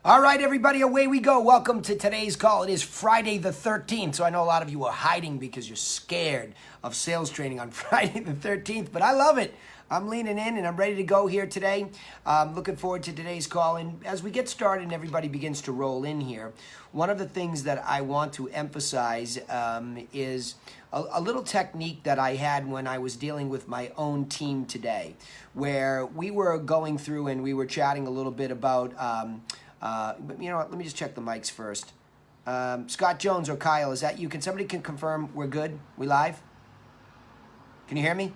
All right, everybody, away we go. Welcome to today's call. It is Friday the 13th, so I know a lot of you are hiding because you're scared of sales training on Friday the 13th, but I love it. I'm leaning in and I'm ready to go here today. Looking forward to today's call. And as we get started and everybody begins to roll in here, one of the things that I want to emphasize is a little technique that I had when I was dealing with my own team today, where we were going through and we were chatting a little bit about you know what, let me just check the mics first. Scott Jones or Kyle, is that you? Can somebody confirm we're good? We live? Can you hear me?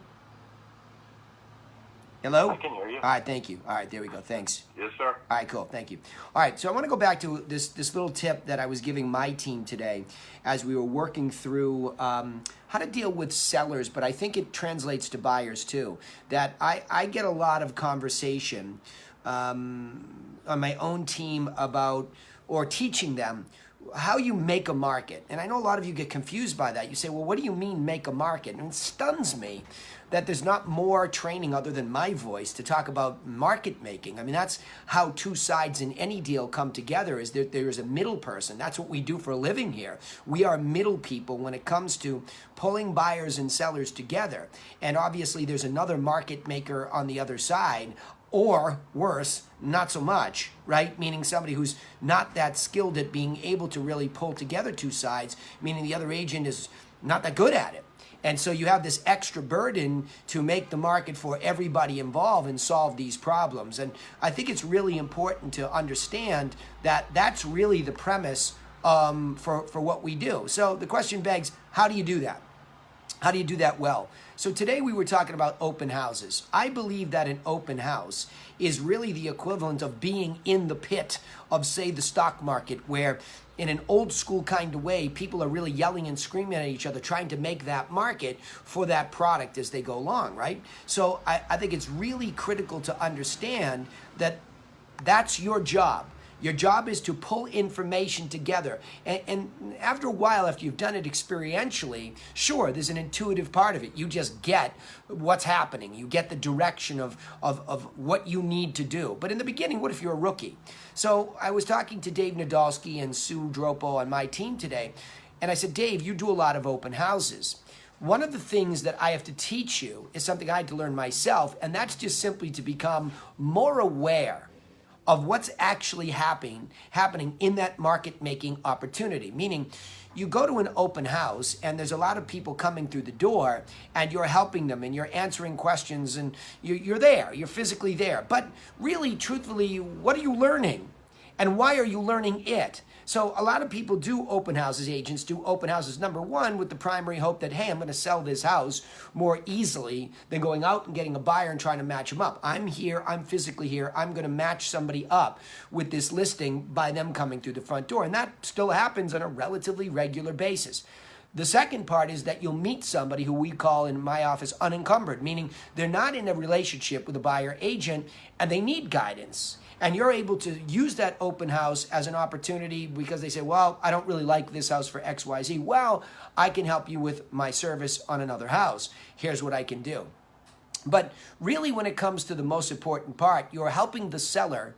Hello? I can hear you. All right, thank you. All right, there we go. Thanks. Yes, sir. All right, cool. Thank you. All right, so I want to go back to this little tip that I was giving my team today as we were working through how to deal with sellers, but I think it translates to buyers too. That I get a lot of conversation on my own team about, or teaching them how you make a market. And I know a lot of you get confused by that. You say, well, what do you mean make a market? And it stuns me that there's not more training other than my voice to talk about market making. I mean, that's how two sides in any deal come together, is that there's a middle person. That's what we do for a living here. We are middle people when it comes to pulling buyers and sellers together. And obviously there's another market maker on the other side, or worse, not so much, right? Meaning somebody who's not that skilled at being able to really pull together two sides, meaning the other agent is not that good at it. And so you have this extra burden to make the market for everybody involved and solve these problems. And I think it's really important to understand that that's really the premise for what we do. So the question begs, how do you do that? How do you do that well? So today we were talking about open houses. I believe that an open house is really the equivalent of being in the pit of, say, the stock market, where in an old school kind of way, people are really yelling and screaming at each other, trying to make that market for that product as they go along, right? So I think it's really critical to understand that that's your job. Your job is to pull information together. And after a while, after you've done it experientially, sure, there's an intuitive part of it. You just get what's happening. You get the direction of what you need to do. But in the beginning, what if you're a rookie? So I was talking to Dave Nadolski and Sue Dropo on my team today, and I said, Dave, you do a lot of open houses. One of the things that I have to teach you is something I had to learn myself, and that's just simply to become more aware of what's actually happening in that market-making opportunity. Meaning, you go to an open house and there's a lot of people coming through the door and you're helping them and you're answering questions and you're there, you're physically there. But really, truthfully, what are you learning? And why are you learning it? So a lot of people do open houses, agents do open houses, number one, with the primary hope that, hey, I'm going to sell this house more easily than going out and getting a buyer and trying to match them up. I'm here, I'm physically here, I'm going to match somebody up with this listing by them coming through the front door. And that still happens on a relatively regular basis. The second part is that you'll meet somebody who we call in my office unencumbered, meaning they're not in a relationship with a buyer agent and they need guidance. And you're able to use that open house as an opportunity because they say, well, I don't really like this house for X, Y, Z. Well, I can help you with my service on another house. Here's what I can do. But really, when it comes to the most important part, you're helping the seller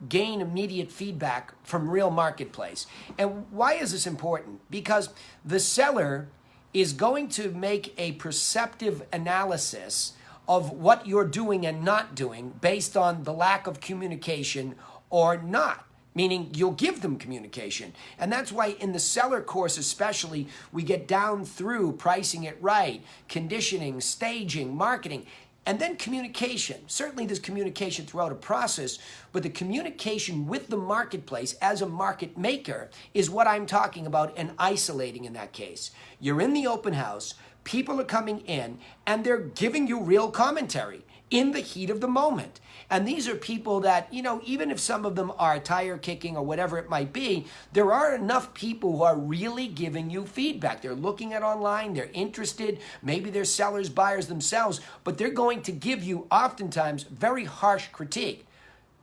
gain immediate feedback from real marketplace. And why is this important? Because the seller is going to make a perceptive analysis of what you're doing and not doing based on the lack of communication or not. Meaning you'll give them communication. And that's why in the seller course especially, we get down through pricing it right, conditioning, staging, marketing, and then communication. Certainly there's communication throughout a process, but the communication with the marketplace as a market maker is what I'm talking about and isolating in that case. You're in the open house, people are coming in, and they're giving you real commentary in the heat of the moment. And these are people that, you know, even if some of them are tire kicking or whatever it might be, there are enough people who are really giving you feedback. They're looking at online, they're interested, maybe they're sellers, buyers themselves, but they're going to give you oftentimes very harsh critique.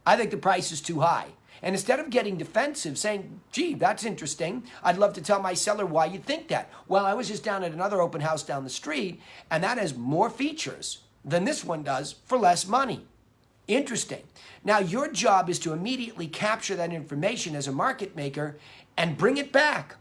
I think the price is too high. And instead of getting defensive, saying, gee, that's interesting, I'd love to tell my seller why you think that. Well, I was just down at another open house down the street, and that has more features than this one does for less money. Interesting. Now, your job is to immediately capture that information as a market maker and bring it back.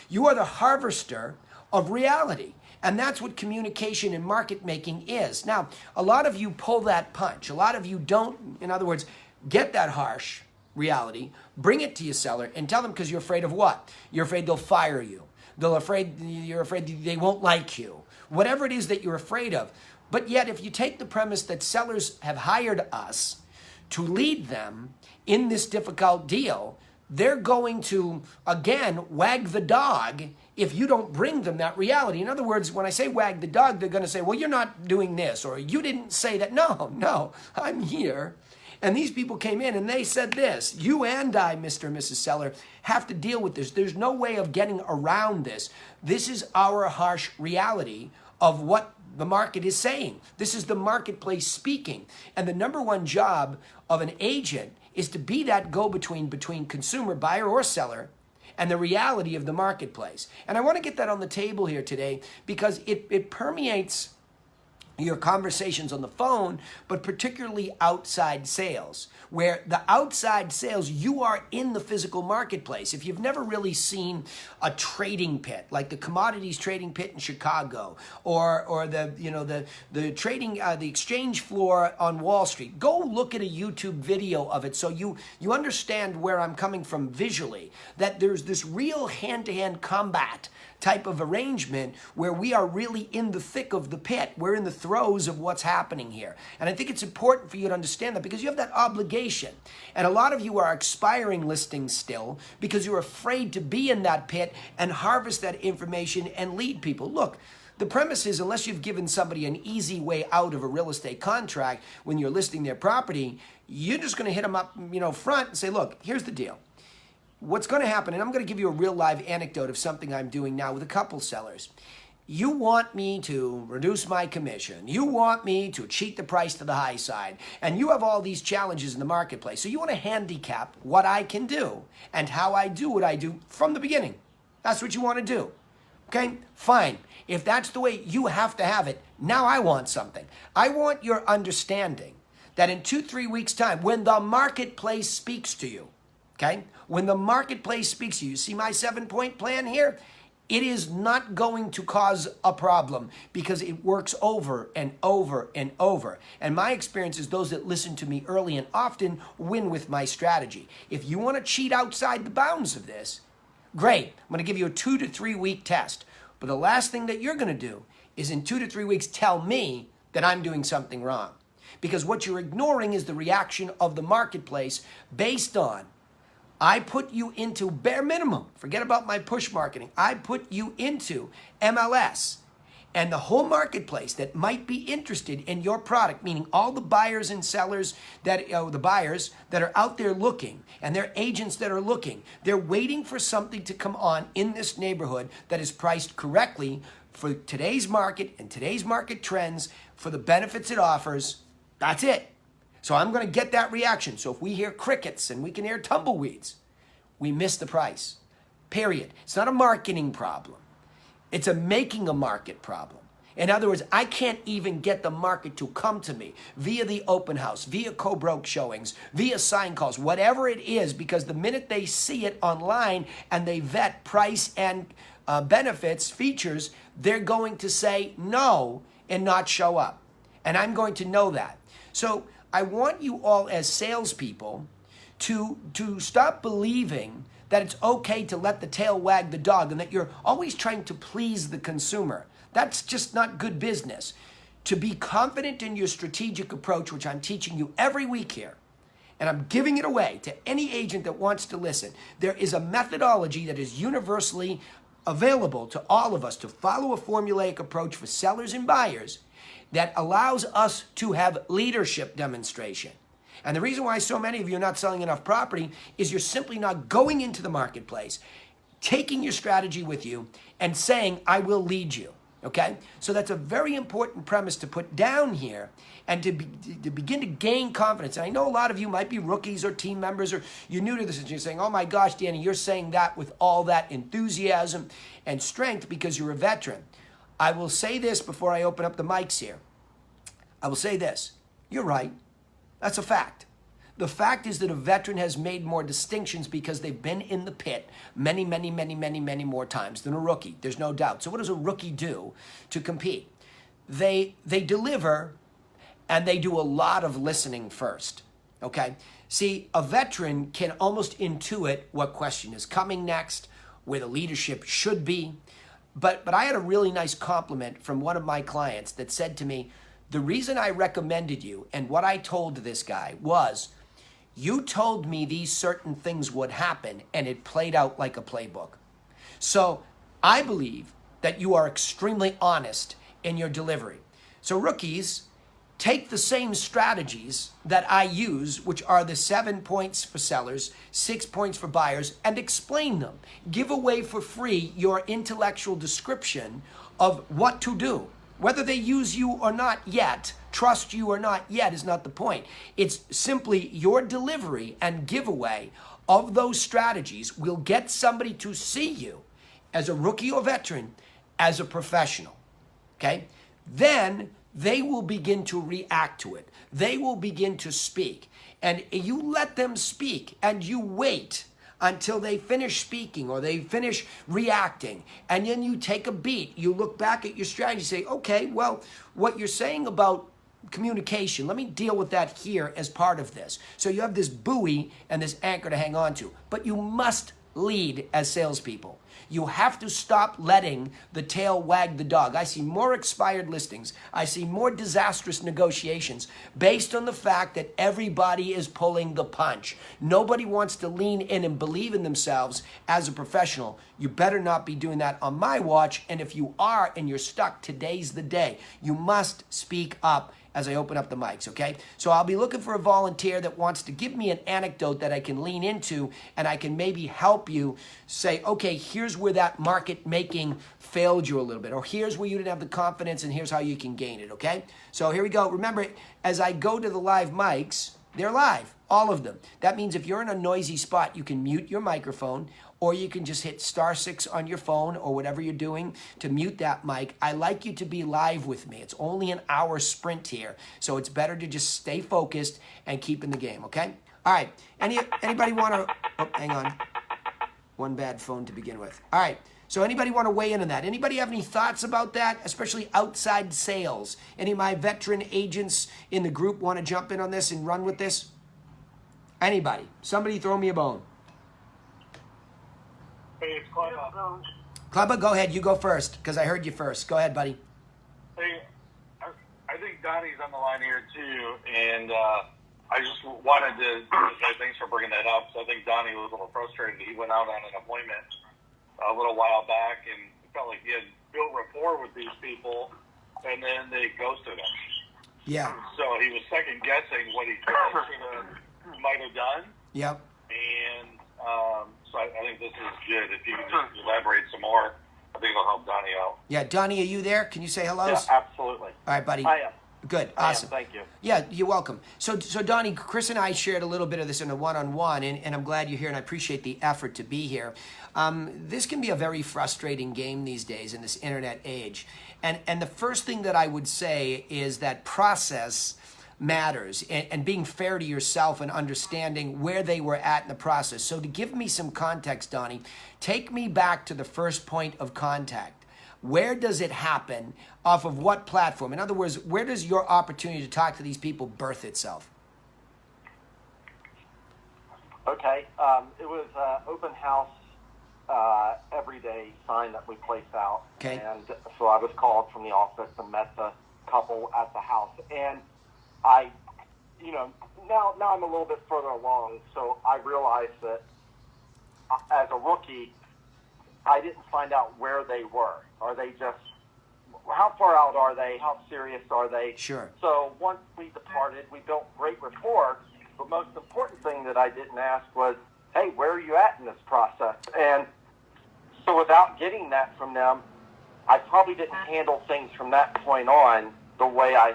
You are the harvester of reality. And that's what communication and market making is. Now, a lot of you pull that punch. A lot of you don't, in other words, get that harsh reality, bring it to your seller and tell them, because you're afraid of what? You're afraid they'll fire you. You're afraid they won't like you. Whatever it is that you're afraid of. But yet, if you take the premise that sellers have hired us to lead them in this difficult deal, they're going to, again, wag the dog if you don't bring them that reality. In other words, when I say wag the dog, they're going to say, well, you're not doing this, or you didn't say that. No, I'm here. And these people came in and they said this. You and I, Mr. and Mrs. Seller, have to deal with this. There's no way of getting around this. This is our harsh reality of what the market is saying. This is the marketplace speaking. And the number one job of an agent is to be that go-between between consumer, buyer or seller, and the reality of the marketplace. And I want to get that on the table here today because it permeates your conversations on the phone, but particularly outside sales, where the outside sales, you are in the physical marketplace. If you've never really seen a trading pit, like the commodities trading pit in Chicago, or the trading the exchange floor on Wall Street, go look at a YouTube video of it so you understand where I'm coming from visually, that there's this real hand-to-hand combat type of arrangement where we are really in the thick of the pit. We're in the throes of what's happening here. And I think it's important for you to understand that because you have that obligation. And a lot of you are expiring listings still because you're afraid to be in that pit and harvest that information and lead people. Look, the premise is unless you've given somebody an easy way out of a real estate contract when you're listing their property, you're just going to hit them up, front and say, look, here's the deal. What's going to happen, and I'm going to give you a real live anecdote of something I'm doing now with a couple sellers. You want me to reduce my commission. You want me to cheat the price to the high side. And you have all these challenges in the marketplace. So you want to handicap what I can do and how I do what I do from the beginning. That's what you want to do. Okay, fine. If that's the way you have to have it, now I want something. I want your understanding that in 2-3 weeks' time, when the marketplace speaks to you, okay? When the marketplace speaks to you, see my 7-point plan here? It is not going to cause a problem because it works over and over and over. And my experience is those that listen to me early and often win with my strategy. If you want to cheat outside the bounds of this, great. I'm going to give you a 2 to 3 week test. But the last thing that you're going to do is in 2 to 3 weeks tell me that I'm doing something wrong. Because what you're ignoring is the reaction of the marketplace based on I put you into bare minimum. Forget about my push marketing. I put you into MLS and the whole marketplace that might be interested in your product, meaning all the buyers and sellers the buyers that are out there looking and their agents that are looking. They're waiting for something to come on in this neighborhood that is priced correctly for today's market and today's market trends for the benefits it offers. That's it. So I'm going to get that reaction. So if we hear crickets and we can hear tumbleweeds, we miss the price. Period. It's not a marketing problem. It's a making a market problem. In other words, I can't even get the market to come to me via the open house, via co-broke showings, via sign calls, whatever it is, because the minute they see it online and they vet price and benefits, features, they're going to say no and not show up. And I'm going to know that. So I want you all as salespeople to stop believing that it's okay to let the tail wag the dog and that you're always trying to please the consumer. That's just not good business. To be confident in your strategic approach, which I'm teaching you every week here, and I'm giving it away to any agent that wants to listen, there is a methodology that is universally available to all of us to follow a formulaic approach for sellers and buyers that allows us to have leadership demonstration. And the reason why so many of you are not selling enough property is you're simply not going into the marketplace, taking your strategy with you, and saying, I will lead you, okay? So that's a very important premise to put down here and to begin to gain confidence. And I know a lot of you might be rookies or team members or you're new to this and you're saying, oh my gosh, Danny, you're saying that with all that enthusiasm and strength because you're a veteran. I will say this before I open up the mics here. I will say this. You're right. That's a fact. The fact is that a veteran has made more distinctions because they've been in the pit many, many, many, many, many more times than a rookie. There's no doubt. So what does a rookie do to compete? They deliver, and they do a lot of listening first. Okay? See, a veteran can almost intuit what question is coming next, where the leadership should be. But I had a really nice compliment from one of my clients that said to me, the reason I recommended you and what I told this guy was, you told me these certain things would happen and it played out like a playbook. So I believe that you are extremely honest in your delivery. So rookies, take the same strategies that I use, which are the 7 points for sellers, 6 points for buyers, and explain them. Give away for free your intellectual description of what to do. Whether they use you or not yet, trust you or not yet is not the point. It's simply your delivery and giveaway of those strategies will get somebody to see you as a rookie or veteran, as a professional. Okay? Then they will begin to react to it. They will begin to speak. And you let them speak and you wait until they finish speaking or they finish reacting. And then you take a beat. You look back at your strategy, say, okay, well, what you're saying about communication, let me deal with that here as part of this. So you have this buoy and this anchor to hang on to. But you must lead as salespeople. You have to stop letting the tail wag the dog. I see more expired listings. I see more disastrous negotiations based on the fact that everybody is pulling the punch. Nobody wants to lean in and believe in themselves as a professional. You better not be doing that on my watch. And if you are and you're stuck, today's the day. You must speak up as I open up the mics, okay? So I'll be looking for a volunteer that wants to give me an anecdote that I can lean into and I can maybe help you say, okay, here's where that market making failed you a little bit, or here's where you didn't have the confidence and here's how you can gain it, okay? So here we go. Remember, as I go to the live mics, they're live, all of them. That means if you're in a noisy spot, you can mute your microphone, or you can just hit *6 on your phone or whatever you're doing to mute that mic. I like you to be live with me. It's only an hour sprint here, so it's better to just stay focused and keep in the game, okay? All right, anybody want to, oh, hang on. One bad phone to begin with. All right, so anybody want to weigh in on that? Anybody have any thoughts about that, especially outside sales? Any of my veteran agents in the group want to jump in on this and run with this? Anybody? Somebody throw me a bone. Hey, it's Clubba. Clubba, go ahead. You go first, because I heard you first. Go ahead, buddy. Hey, I think Donnie's on the line here, too, and I just wanted to say thanks for bringing that up. So I think Donnie was a little frustrated. He went out on an appointment a little while back and felt like he had built rapport with these people, and then they ghosted him. Yeah. So he was second-guessing what he might have done. Yep. And so I think this is good. If you can just elaborate some more, I think it'll help Donnie out. Yeah, Donnie, are you there? Can you say hello? Yeah, absolutely. All right, buddy. I am. Good, awesome. Thank you. Yeah, you're welcome. So Donnie, Chris and I shared a little bit of this in a one-on-one, and I'm glad you're here, and I appreciate the effort to be here. This can be a very frustrating game these days in this internet age. And the first thing that I would say is that process matters, and being fair to yourself and understanding where they were at in the process. So to give me some context, Donnie, take me back to the first point of contact. Where does it happen? Off of what platform? In other words, where does your opportunity to talk to these people birth itself? Okay. It was open house everyday sign that we placed out. Okay. And so I was called from the office and met the couple at the house. And I, now I'm a little bit further along, so I realized that as a rookie, I didn't find out where they were. Are they just, how far out are they? How serious are they? Sure. So once we departed, we built great rapport. The most important thing that I didn't ask was, hey, where are you at in this process? And so without getting that from them, I probably didn't handle things from that point on the way I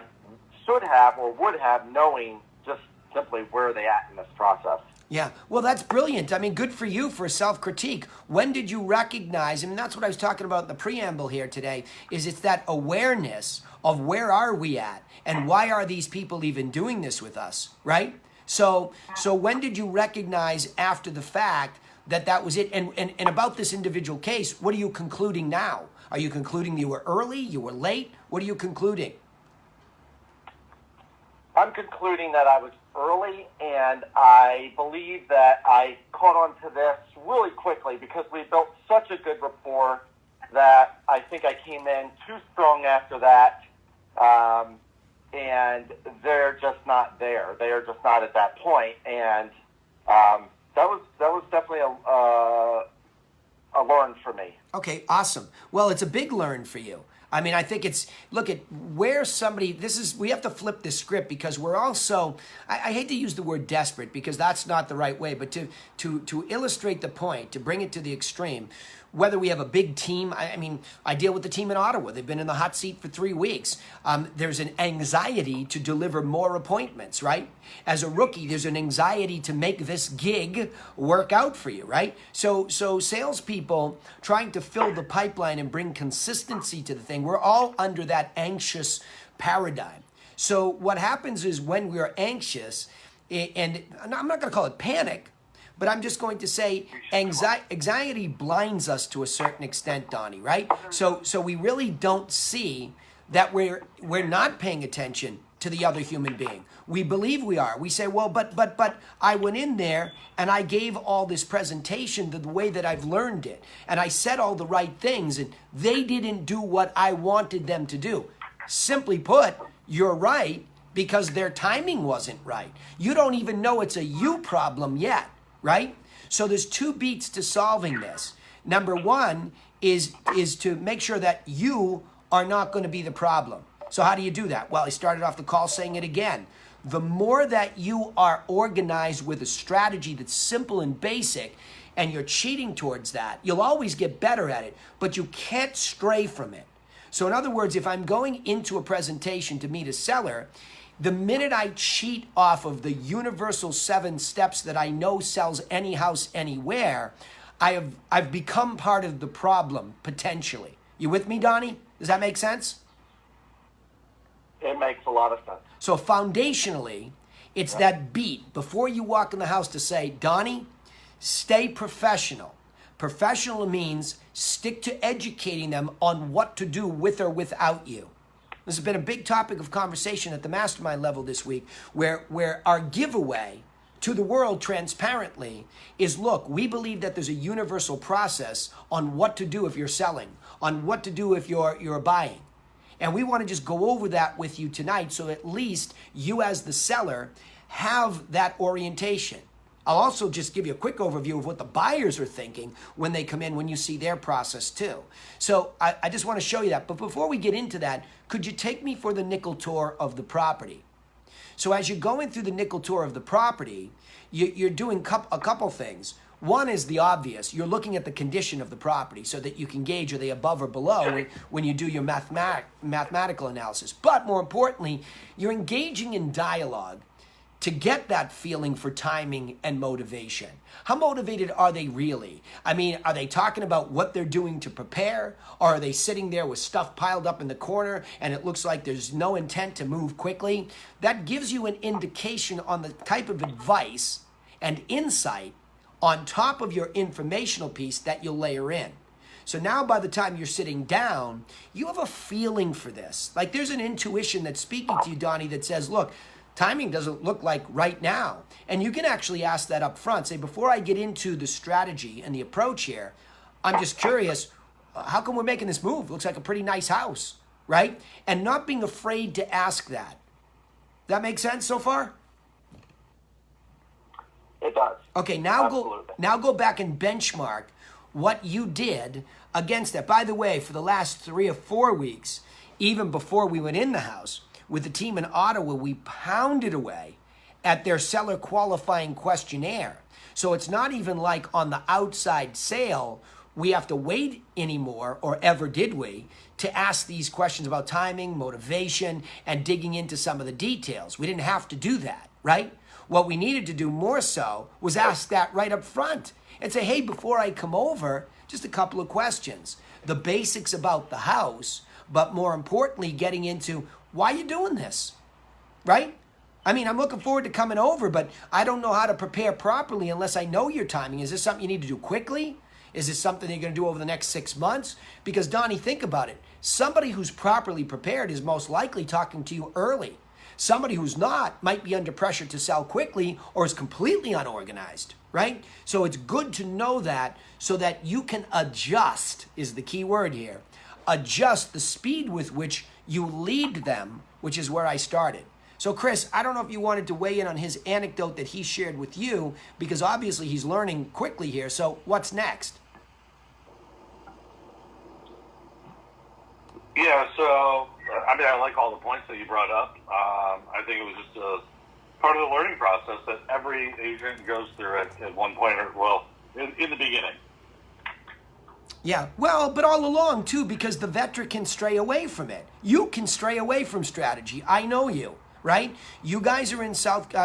should have or would have, knowing just simply where are they at in this process. Yeah, well, that's brilliant. I mean, good for you for self-critique. When did you recognize, and that's what I was talking about in the preamble here today, is it's that awareness of where are we at and why are these people even doing this with us, right? So when did you recognize after the fact that that was it? And about this individual case, what are you concluding now? Are you concluding you were early, you were late? What are you concluding? I'm concluding that I was early, and I believe that I caught on to this really quickly because we built such a good rapport that I think I came in too strong after that, and they're just not there. They are just not at that point, and that was definitely a learn for me. Okay, awesome. Well, it's a big learn for you. I mean, I think it's, look at where somebody, we have to flip the script because we're also, I hate to use the word desperate because that's not the right way, but to illustrate the point, to bring it to the extreme, whether we have a big team, I mean, I deal with the team in Ottawa. They've been in the hot seat for 3 weeks. There's an anxiety to deliver more appointments, right? As a rookie, there's an anxiety to make this gig work out for you, right? So salespeople trying to fill the pipeline and bring consistency to the thing, we're all under that anxious paradigm. So what happens is when we're anxious, and I'm not going to call it panic, but I'm just going to say anxiety blinds us to a certain extent, Donnie, right? So we really don't see that we're not paying attention to the other human being. We believe we are. We say, well, but I went in there and I gave all this presentation the way that I've learned it. And I said all the right things and they didn't do what I wanted them to do. Simply put, you're right because their timing wasn't right. You don't even know it's a you problem yet. Right? So there's 2 beats to solving this. Number 1 is to make sure that you are not going to be the problem. So how do you do that? Well, I started off the call saying it again. The more that you are organized with a strategy that's simple and basic, and you're cheating towards that, you'll always get better at it, but you can't stray from it. So in other words, if I'm going into a presentation to meet a seller, the minute I cheat off of the universal 7 steps that I know sells any house anywhere, I've become part of the problem, potentially. You with me, Donnie? Does that make sense? It makes a lot of sense. So foundationally, it's that beat before you walk in the house to say, Donnie, stay professional. Professional means stick to educating them on what to do with or without you. This has been a big topic of conversation at the mastermind level this week, where our giveaway to the world transparently is, look, we believe that there's a universal process on what to do if you're selling, on what to do if you're buying. And we want to just go over that with you tonight so at least you as the seller have that orientation. I'll also just give you a quick overview of what the buyers are thinking when they come in, when you see their process too. So I just want to show you that. But before we get into that, could you take me for the nickel tour of the property? So as you're going through the nickel tour of the property, you're doing a couple things. One is the obvious. You're looking at the condition of the property so that you can gauge are they above or below when you do your mathematical analysis. But more importantly, you're engaging in dialogue to get that feeling for timing and motivation. How motivated are they really? I mean, are they talking about what they're doing to prepare? Or are they sitting there with stuff piled up in the corner and it looks like there's no intent to move quickly? That gives you an indication on the type of advice and insight on top of your informational piece that you'll layer in. So now by the time you're sitting down, you have a feeling for this. Like there's an intuition that's speaking to you, Donnie, that says, look, timing doesn't look like right now. And you can actually ask that up front. Say, before I get into the strategy and the approach here, I'm just curious, how come we're making this move? Looks like a pretty nice house, right? And not being afraid to ask that. That make sense so far? It does. Okay, now go back and benchmark what you did against that. By the way, for the last 3 or 4 weeks, even before we went in the house, with the team in Ottawa, we pounded away at their seller qualifying questionnaire. So it's not even like on the outside sale, we have to wait anymore, or ever did we, to ask these questions about timing, motivation, and digging into some of the details. We didn't have to do that, right? What we needed to do more so was ask that right up front and say, hey, before I come over, just a couple of questions. The basics about the house, but more importantly, getting into why you doing this, right? I mean, I'm looking forward to coming over, but I don't know how to prepare properly unless I know your timing. Is this something you need to do quickly? Is this something you're going to do over the next 6 months? Because, Donnie, think about it. Somebody who's properly prepared is most likely talking to you early. Somebody who's not might be under pressure to sell quickly or is completely unorganized, right? So it's good to know that so that you can adjust, is the key word here. Adjust the speed with which you lead them, which is where I started. So, Chris, I don't know if you wanted to weigh in on his anecdote that he shared with you, because obviously he's learning quickly here. So what's next? Yeah, so, I mean, I like all the points that you brought up. I think it was just a part of the learning process that every agent goes through at one point, or, well, in the beginning. Yeah, well, but all along, too, because the veteran can stray away from it. You can stray away from strategy. I know you, right? You guys are in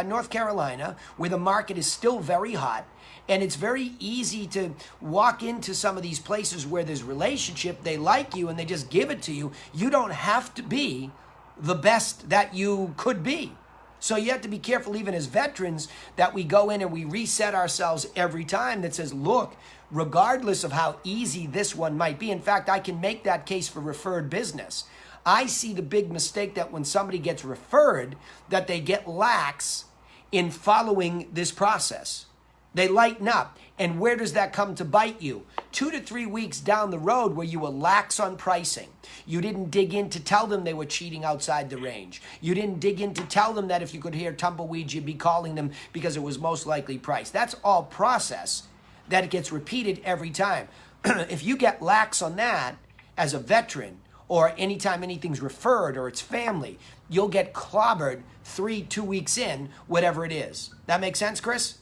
North Carolina, where the market is still very hot, and it's very easy to walk into some of these places where there's relationship, they like you, and they just give it to you. You don't have to be the best that you could be. So you have to be careful, even as veterans, that we go in and we reset ourselves every time that says, look, regardless of how easy this one might be, in fact, I can make that case for referred business. I see the big mistake that when somebody gets referred, that they get lax in following this process. They lighten up. And where does that come to bite you? 2 to 3 weeks down the road where you were lax on pricing. You didn't dig in to tell them they were cheating outside the range. You didn't dig in to tell them that if you could hear tumbleweeds, you'd be calling them because it was most likely priced. That's all process that gets repeated every time. If you get lax on that as a veteran, or anytime anything's referred or it's family, you'll get clobbered 2 weeks in, whatever it is. That make sense, Chris?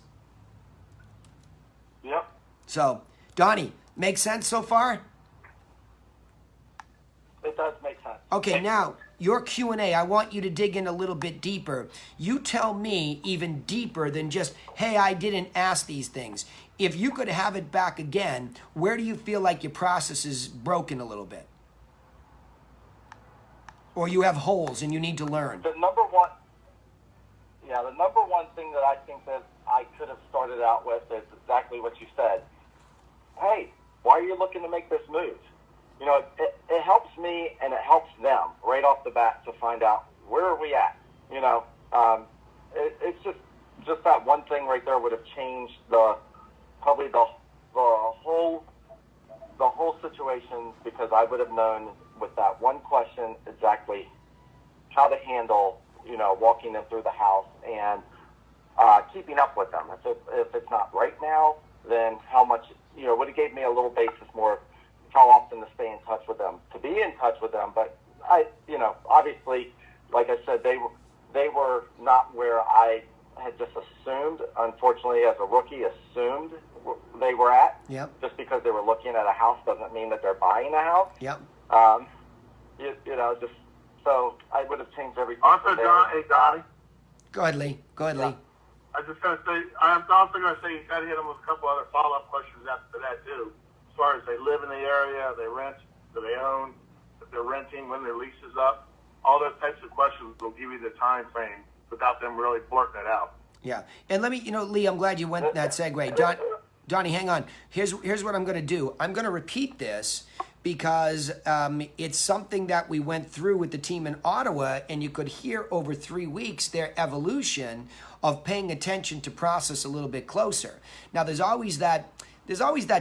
Yep. So, Donnie, make sense so far? It does make sense. Okay, now, your Q&A, I want you to dig in a little bit deeper. You tell me even deeper than just, hey, I didn't ask these things. If you could have it back again, where do you feel like your process is broken a little bit? Or you have holes and you need to learn? The number one thing that I think that I could have started out with is exactly what you said. Hey, why are you looking to make this move? You know, it helps me and it helps them right off the bat to find out where are we at. You know, it's just that one thing right there would have changed probably the whole situation, because I would have known with that one question exactly how to handle, you know, walking them through the house and keeping up with them. If it's not right now, then how much, you know, would have gave me a little basis more how often to stay in touch with them, to be in touch with them. But you know, obviously, like I said, they were not where I had just assumed, unfortunately, as a rookie, assumed they were at. Yep. Just because they were looking at a house doesn't mean that they're buying a house. Yep. You know, just so I would have changed everything. Also, Donnie. Go ahead, Lee. Yeah. I was just going to say, I'm also going to say you got to hit them with a couple other follow-up questions after that, too. As far as they live in the area, they rent, do they own, if they're renting, when their lease is up. All those types of questions will give you the time frame without them really blurting it out. Yeah. And let me, you know, Lee, I'm glad you went that segue. Donnie, hang on. Here's what I'm going to do. I'm going to repeat this because it's something that we went through with the team in Ottawa, and you could hear over 3 weeks their evolution of paying attention to process a little bit closer. Now, there's always that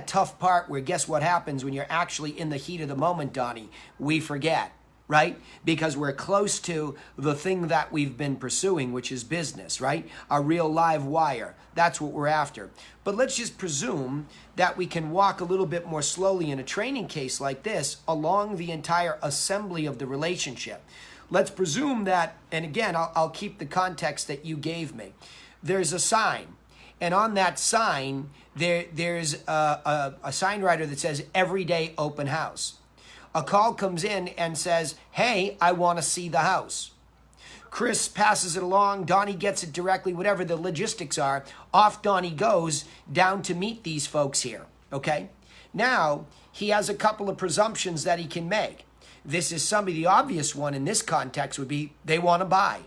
tough part where guess what happens when you're actually in the heat of the moment, Donnie? We forget, right? Because we're close to the thing that we've been pursuing, which is business, right? A real live wire. That's what we're after. But let's just presume that we can walk a little bit more slowly in a training case like this along the entire assembly of the relationship. Let's presume that, and again, I'll keep the context that you gave me. There's a sign, and on that sign, there's a sign writer that says, everyday open house. A call comes in and says, hey, I want to see the house. Chris passes it along, Donnie gets it directly, whatever the logistics are, off Donnie goes down to meet these folks here, okay? Now, he has a couple of presumptions that he can make. This is the obvious one in this context would be they want to buy,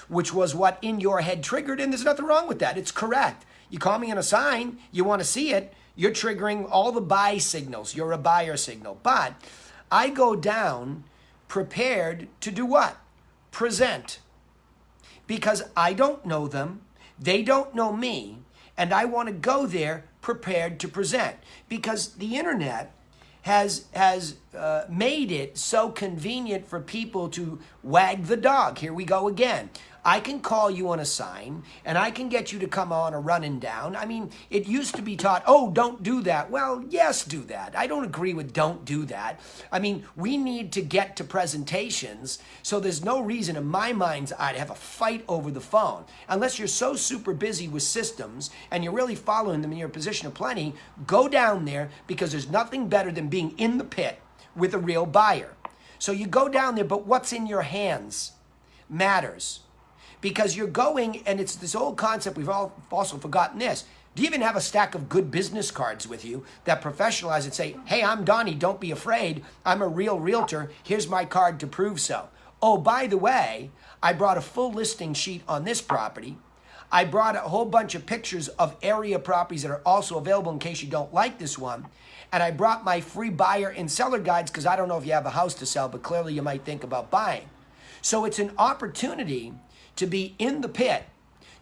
which was what in your head triggered, and there's nothing wrong with that. It's correct. You call me on a sign, you want to see it, you're triggering all the buy signals. You're a buyer signal. But I go down prepared to do what? Present. Because I don't know them, they don't know me, and I want to go there prepared to present. Because the internet has made it so convenient for people to wag the dog. Here we go again. I can call you on a sign, and I can get you to come on a running down. I mean, it used to be taught, oh, don't do that. Well, yes, do that. I don't agree with don't do that. I mean, we need to get to presentations, so there's no reason in my mind's eye to have a fight over the phone. Unless you're so super busy with systems and you're really following them in your position of plenty, go down there because there's nothing better than being in the pit with a real buyer. So you go down there, but what's in your hands matters. Because you're going, and it's this old concept, we've all also forgotten this. Do you even have a stack of good business cards with you that professionalize and say, hey, I'm Donnie, don't be afraid. I'm a real realtor. Here's my card to prove so. Oh, by the way, I brought a full listing sheet on this property. I brought a whole bunch of pictures of area properties that are also available in case you don't like this one. And I brought my free buyer and seller guides because I don't know if you have a house to sell, but clearly you might think about buying. So it's an opportunity to be in the pit,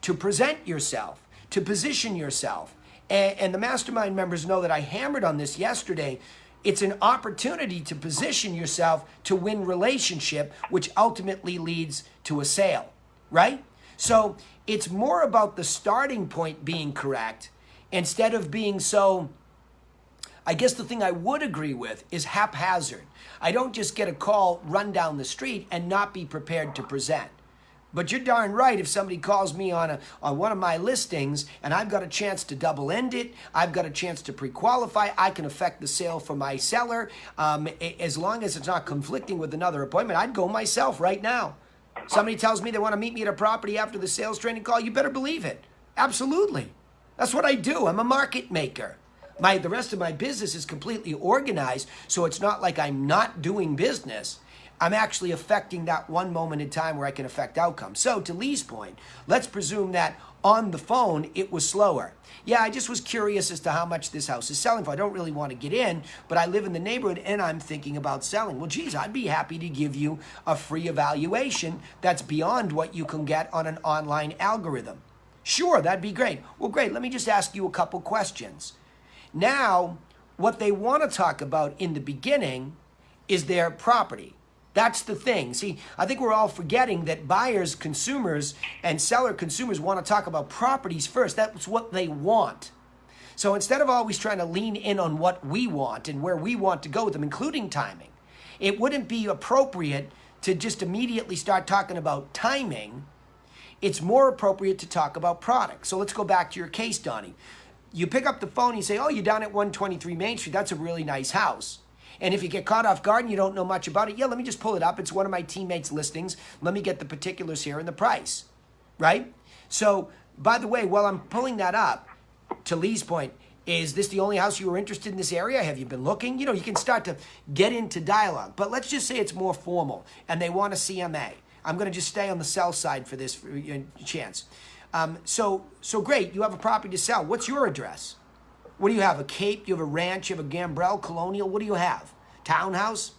to present yourself, to position yourself. And the mastermind members know that I hammered on this yesterday. It's an opportunity to position yourself to win relationship, which ultimately leads to a sale, right? So it's more about the starting point being correct instead of being so, I guess the thing I would agree with is haphazard. I don't just get a call, run down the street, and not be prepared to present. But you're darn right, if somebody calls me on one of my listings and I've got a chance to double end it, I've got a chance to pre-qualify, I can affect the sale for my seller. As long as it's not conflicting with another appointment, I'd go myself right now. Somebody tells me they want to meet me at a property after the sales training call, you better believe it. Absolutely. That's what I do. I'm a market maker. The rest of my business is completely organized, so it's not like I'm not doing business. I'm actually affecting that one moment in time where I can affect outcomes. So to Lee's point, let's presume that on the phone, it was slower. Yeah, I just was curious as to how much this house is selling for. I don't really want to get in, but I live in the neighborhood and I'm thinking about selling. Well, geez, I'd be happy to give you a free evaluation that's beyond what you can get on an online algorithm. Sure, that'd be great. Well, great. Let me just ask you a couple questions. Now, what they want to talk about in the beginning is their property. That's the thing. See, I think we're all forgetting that buyers, consumers, and seller consumers want to talk about properties first. That's what they want. So instead of always trying to lean in on what we want and where we want to go with them, including timing, it wouldn't be appropriate to just immediately start talking about timing. It's more appropriate to talk about product. So let's go back to your case, Donnie. You pick up the phone and you say, oh, you're down at 123 Main Street. That's a really nice house. And if you get caught off guard and you don't know much about it, yeah, let me just pull it up. It's one of my teammates' listings. Let me get the particulars here and the price, right? So, by the way, while I'm pulling that up, to Lee's point, is this the only house you were interested in this area? Have you been looking? You know, you can start to get into dialogue. But let's just say it's more formal and they want a CMA. I'm going to just stay on the sell side for this chance. So great. You have a property to sell. What's your address? What do you have? A Cape? You have a ranch? You have a Gambrel, Colonial? What do you have? Townhouse?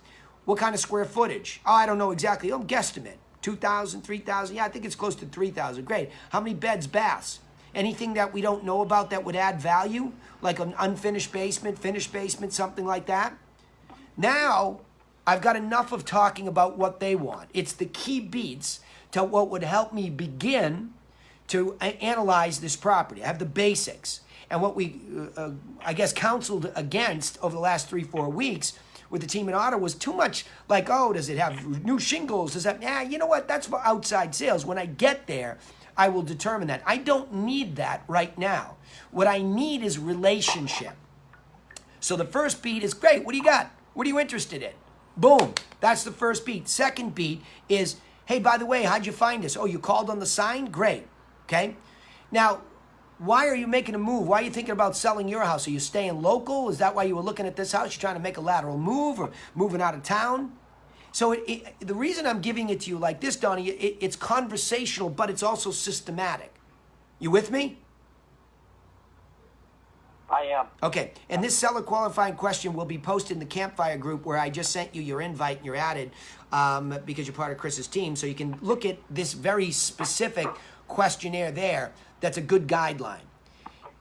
What kind of square footage? Oh, I don't know exactly. Oh, guesstimate. 2,000, 3,000? Yeah, I think it's close to 3,000. Great. How many beds, baths? Anything that we don't know about that would add value? Like an unfinished basement, finished basement, something like that? Now, I've got enough of talking about what they want. It's the key beats to what would help me begin to analyze this property. I have the basics. And what we, I guess, counseled against over the last 3-4 weeks with the team in Ottawa was too much like, oh, does it have new shingles? Does that, you know what? That's for outside sales. When I get there, I will determine that. I don't need that right now. What I need is relationship. So the first beat is, great, what do you got? What are you interested in? Boom, that's the first beat. Second beat is, Hey, by the way, how'd you find us? Oh, you called on the sign? Great. Okay. Now, why are you making a move? Why are you thinking about selling your house? Are you staying local? Is that why you were looking at this house? You're trying to make a lateral move or moving out of town? So the reason I'm giving it to you like this, Donnie, it's conversational, but it's also systematic. You with me? I am. Okay, and this seller qualifying question will be posted in the Campfire group where I just sent you your invite and you're added because you're part of Chris's team. So you can look at this very specific questionnaire there. That's a good guideline.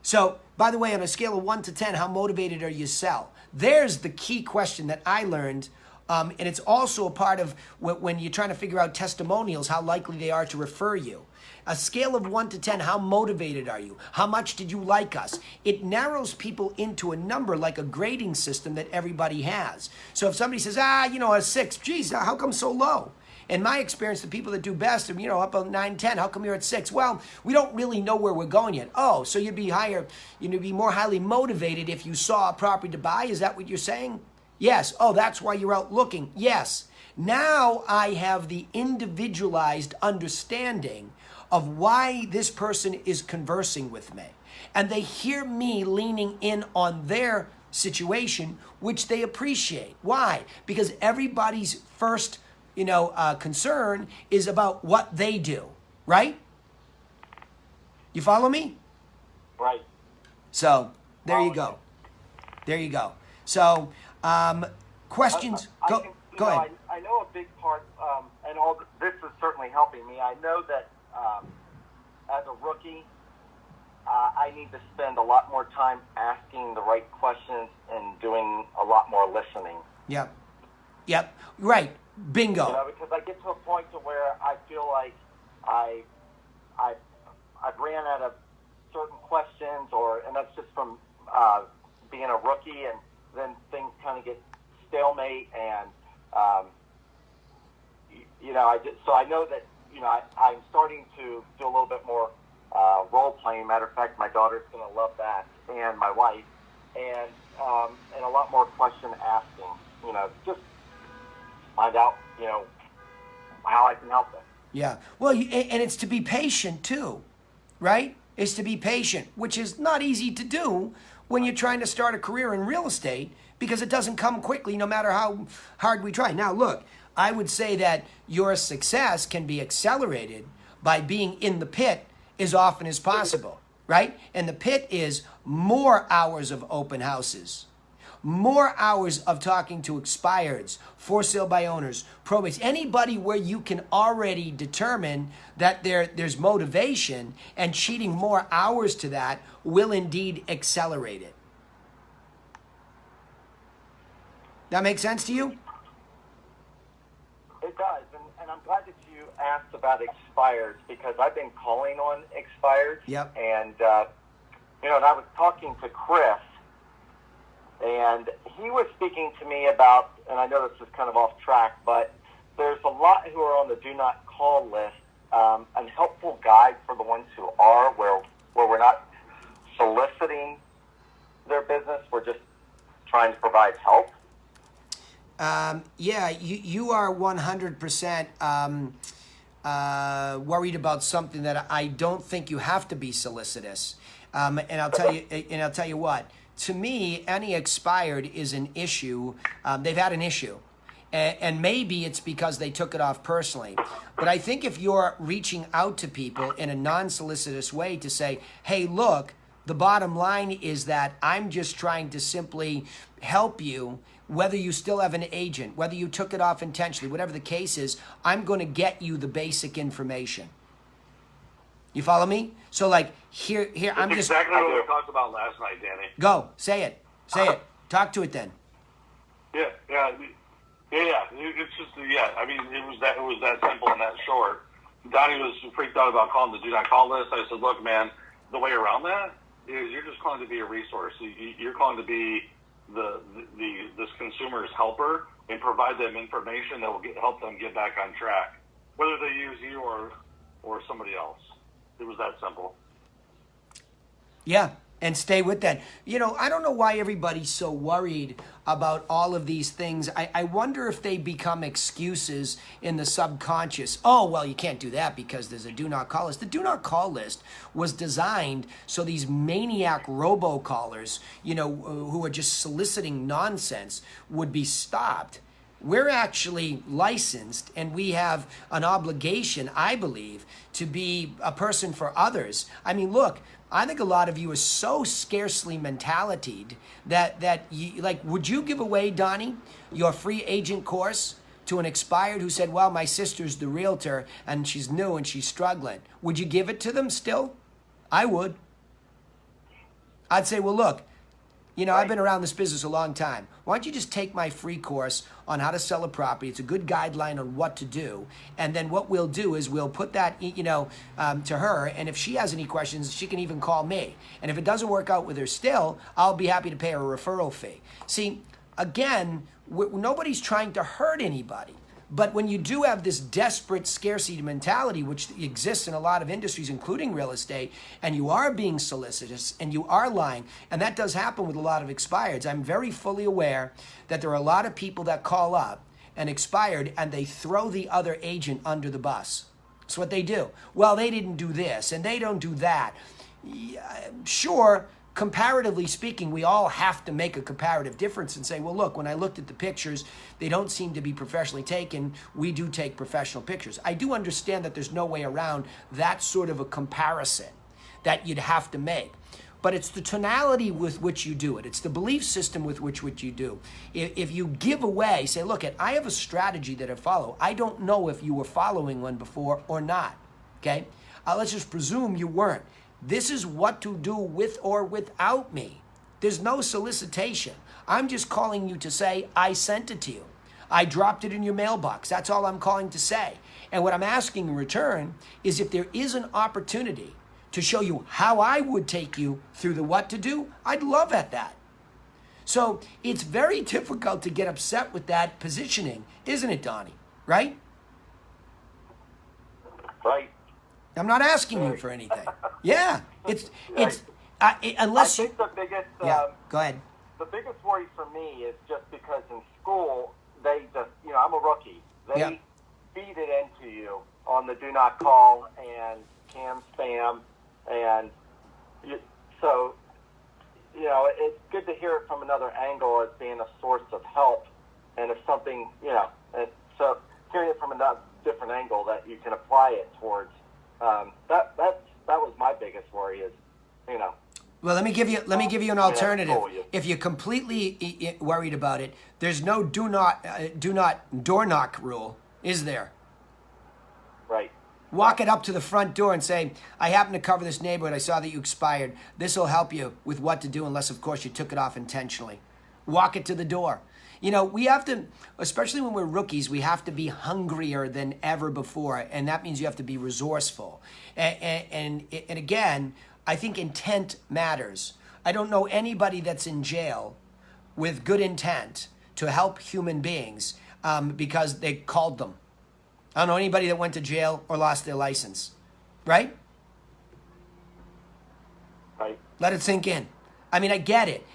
So, by the way, on a scale of 1 to 10, how motivated are you to sell? There's the key question that I learned. And it's also a part of when you're trying to figure out testimonials, how likely they are to refer you. A scale of 1 to 10, how motivated are you? How much did you like us? It narrows people into a number like a grading system that everybody has. So if somebody says, a 6, geez, how come so low? In my experience, the people that do best are, up at 9, 10. How come you're at 6? Well, we don't really know where we're going yet. Oh, so you'd be more highly motivated if you saw a property to buy? Is that what you're saying? Yes. Oh, that's why you're out looking. Yes. Now I have the individualized understanding of why this person is conversing with me. And they hear me leaning in on their situation, which they appreciate. Why? Because everybody's first, concern is about what they do, right? You follow me? Right. So there you go. There you go. So questions? Go ahead. I know a big part, and all this is certainly helping me. I know that as a rookie, I need to spend a lot more time asking the right questions and doing a lot more listening. Yep. Right. Bingo. Because I get to a point to where I feel like I've ran out of certain questions, and that's just from being a rookie, and then things kind of get stalemate, and so I know that I'm starting to do a little bit more role playing. Matter of fact, my daughter's going to love that, and my wife, and a lot more question asking. Just find out how I can help them. Yeah. Well, and it's to be patient too, right? It's to be patient, which is not easy to do when you're trying to start a career in real estate because it doesn't come quickly no matter how hard we try. Now, look, I would say that your success can be accelerated by being in the pit as often as possible, right? And the pit is more hours of open houses, more hours of talking to expireds, for sale by owners, probates, anybody where you can already determine that there's motivation, and cheating more hours to that will indeed accelerate it. That make sense to you? It does, and I'm glad that you asked about expireds because I've been calling on expireds. Yep. And and I was talking to Chris, and he was speaking to me about, and I know this is kind of off track, but there's a lot who are on the do not call list. A helpful guide for the ones who are, where we're not soliciting their business, we're just trying to provide help. You are 100% worried about something that I don't think you have to be solicitous. And I'll tell you what. To me, any expired is an issue. They've had an issue. And maybe it's because they took it off personally. But I think if you're reaching out to people in a non-solicitous way to say, hey, look, the bottom line is that I'm just trying to simply help you, whether you still have an agent, whether you took it off intentionally, whatever the case is, I'm going to get you the basic information. You follow me? So here, I'm just... exactly what we talked about last night, Danny. Go, say it. Talk to it then. Yeah. It's just, I mean, it was that simple and that short. Donnie was freaked out about calling the do not call list. I said, look, man, the way around that is you're just calling to be a resource. You're calling to be this consumer's helper and provide them information that will help them get back on track, whether they use you or somebody else. It was that simple. Yeah, And stay with that. You know, I don't know why everybody's so worried about all of these things. I wonder if they become excuses in the subconscious. Oh, well, you can't do that because there's a do not call list. The do not call list was designed so these maniac robocallers, you know, who are just soliciting nonsense would be stopped. We're actually licensed and we have an obligation, I believe, to be a person for others. I mean, look, I think a lot of you are so scarcely mentalitied that you, like, would you give away, Donnie, your free agent course to an expired who said, well, my sister's the realtor and she's new and she's struggling? Would you give it to them still? I would. I'd say, well, look, you know, I've been around this business a long time. Why don't you just take my free course on how to sell a property? It's a good guideline on what to do. And then what we'll do is we'll put that, you know, to her. And if she has any questions, she can even call me. And if it doesn't work out with her still, I'll be happy to pay her a referral fee. See, again, nobody's trying to hurt anybody. But when you do have this desperate scarcity mentality, which exists in a lot of industries, including real estate, and you are being solicitous and you are lying, and that does happen with a lot of expireds. I'm very fully aware that there are a lot of people that call up and expired and they throw the other agent under the bus. That's what they do. Well, they didn't do this and they don't do that. Yeah, sure. Comparatively speaking, we all have to make a comparative difference and say, well, look, when I looked at the pictures, they don't seem to be professionally taken. We do take professional pictures. I do understand that there's no way around that sort of a comparison that you'd have to make. But it's the tonality with which you do it. It's the belief system with which you do. If you give away, say, look, I have a strategy that I follow. I don't know if you were following one before or not, okay? Let's just presume you weren't. This is what to do with or without me. There's no solicitation. I'm just calling you to say, I sent it to you. I dropped it in your mailbox. That's all I'm calling to say. And what I'm asking in return is if there is an opportunity to show you how I would take you through the what to do, I'd love at that. So it's very difficult to get upset with that positioning, isn't it, Donnie? Right? Right. I'm not asking you for anything. Yeah, it's unless I think the biggest go ahead. The biggest worry for me is just because in school they just, you know, I'm a rookie. They feed it into you on the do not call and cam spam, and so you know it's good to hear it from another angle as being a source of help, and if something, you know, and so hearing it from a different angle that you can apply it towards. That was my biggest worry is, you know. Well, let me give you an alternative. If you're completely worried about it, there's no do not door knock rule, is there? Right. Walk it up to the front door and say, I happen to cover this neighborhood. I saw that you expired. This will help you with what to do, unless, of course, you took it off intentionally. Walk it to the door. You know, we have to, especially when we're rookies, we have to be hungrier than ever before. And that means you have to be resourceful. And again, I think intent matters. I don't know anybody that's in jail with good intent to help human beings because they called them. I don't know anybody that went to jail or lost their license. Right? Right. Let it sink in. I mean, I get it.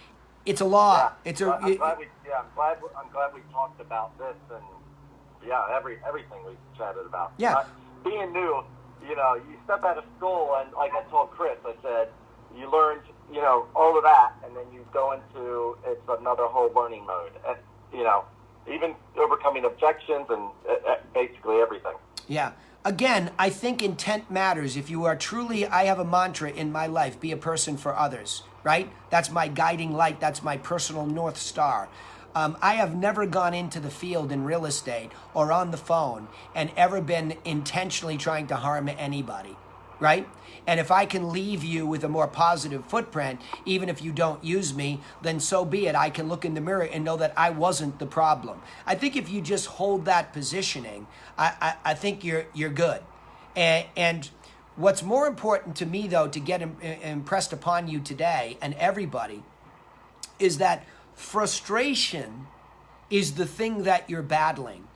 It's a law. Yeah, It's a. I'm glad we talked about this and everything we chatted about. Yeah. Being new, you know, you step out of school and like I told Chris, I said you learned, you know, all of that, and then you go into it's another whole learning mode. And, you know, even overcoming objections and basically everything. Yeah. Again, I think intent matters. If you are truly, I have a mantra in my life, be a person for others, right? That's my guiding light. That's my personal North Star. I have never gone into the field in real estate or on the phone and ever been intentionally trying to harm anybody, right? And if I can leave you with a more positive footprint, even if you don't use me, then so be it. I can look in the mirror and know that I wasn't the problem. I think if you just hold that positioning, I think you're good. And what's more important to me, though, to get impressed upon you today and everybody, is that frustration is the thing that you're battling.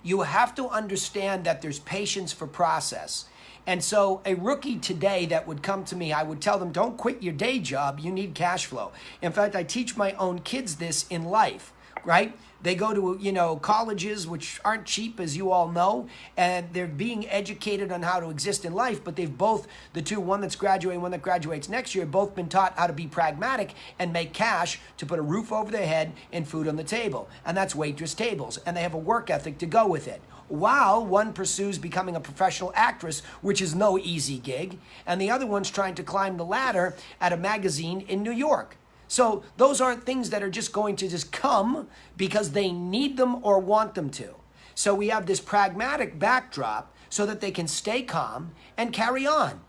You have to understand that there's patience for process. And so a rookie today that would come to me, I would tell them, don't quit your day job. You need cash flow. In fact, I teach my own kids this in life, right? They go to, colleges, which aren't cheap, as you all know, and they're being educated on how to exist in life, but they've both, the two, one that's graduating, one that graduates next year, both been taught how to be pragmatic and make cash to put a roof over their head and food on the table. And that's waitress tables. And they have a work ethic to go with it. While one pursues becoming a professional actress, which is no easy gig, and the other one's trying to climb the ladder at a magazine in New York. So those aren't things that are just going to just come because they need them or want them to. So we have this pragmatic backdrop so that they can stay calm and carry on.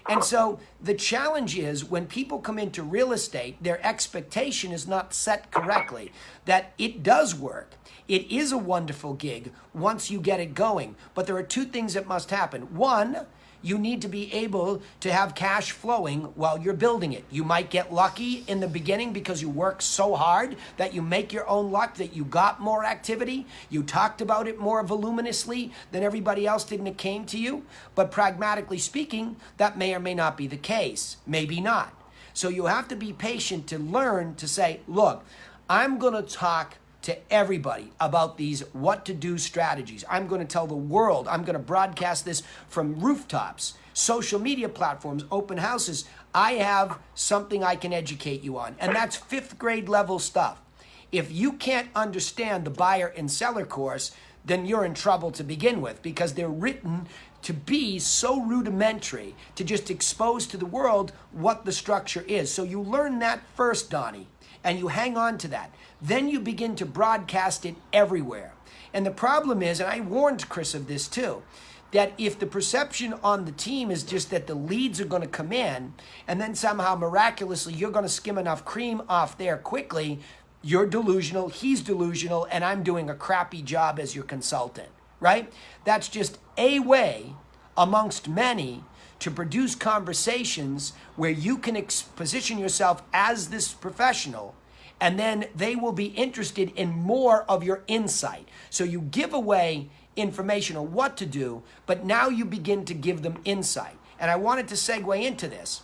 And so the challenge is when people come into real estate, their expectation is not set correctly, that it does work. It is a wonderful gig once you get it going. But there are two things that must happen. One, you need to be able to have cash flowing while you're building it. You might get lucky in the beginning because you work so hard that you make your own luck, that you got more activity. You talked about it more voluminously than everybody else did and it came to you. But pragmatically speaking, that may or may not be the case. Maybe not. So you have to be patient to learn to say, look, I'm going to talk to everybody about these what to do strategies. I'm going to tell the world. I'm going to broadcast this from rooftops, social media platforms, open houses. I have something I can educate you on. And that's 5th grade level stuff. If you can't understand the buyer and seller course, then you're in trouble to begin with because they're written to be so rudimentary to just expose to the world what the structure is. So you learn that first, Donnie, and you hang on to that. Then you begin to broadcast it everywhere. And the problem is, and I warned Chris of this too, that if the perception on the team is just that the leads are going to come in and then somehow miraculously you're going to skim enough cream off there quickly, you're delusional, he's delusional, and I'm doing a crappy job as your consultant, right? That's just a way amongst many to produce conversations where you can position yourself as this professional, and then they will be interested in more of your insight. So you give away information on what to do, but now you begin to give them insight. And I wanted to segue into this.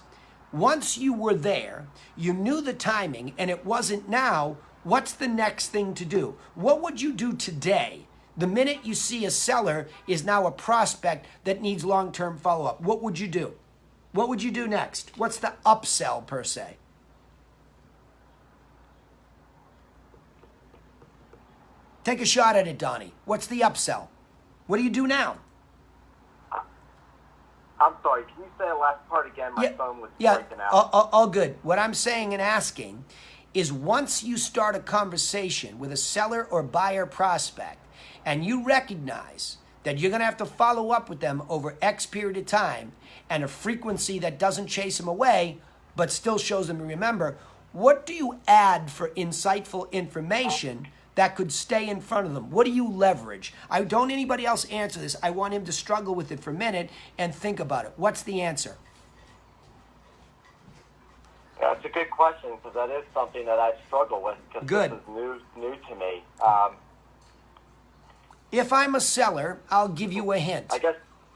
Once you were there, you knew the timing, and it wasn't now, what's the next thing to do? What would you do today? The minute you see a seller is now a prospect that needs long-term follow-up. What would you do? What would you do next? What's the upsell per se? Take a shot at it, Donnie. What's the upsell? What do you do now? I'm sorry, can you say the last part again? My phone was breaking out. All good. What I'm saying and asking is once you start a conversation with a seller or buyer prospect and you recognize that you're going to have to follow up with them over X period of time and a frequency that doesn't chase them away but still shows them to remember, what do you add for insightful information that could stay in front of them? What do you leverage? Don't anybody else answer this. I want him to struggle with it for a minute and think about it. What's the answer? That's a good question because that is something that I struggle with because this is new to me. If I'm a seller, I'll give you a hint.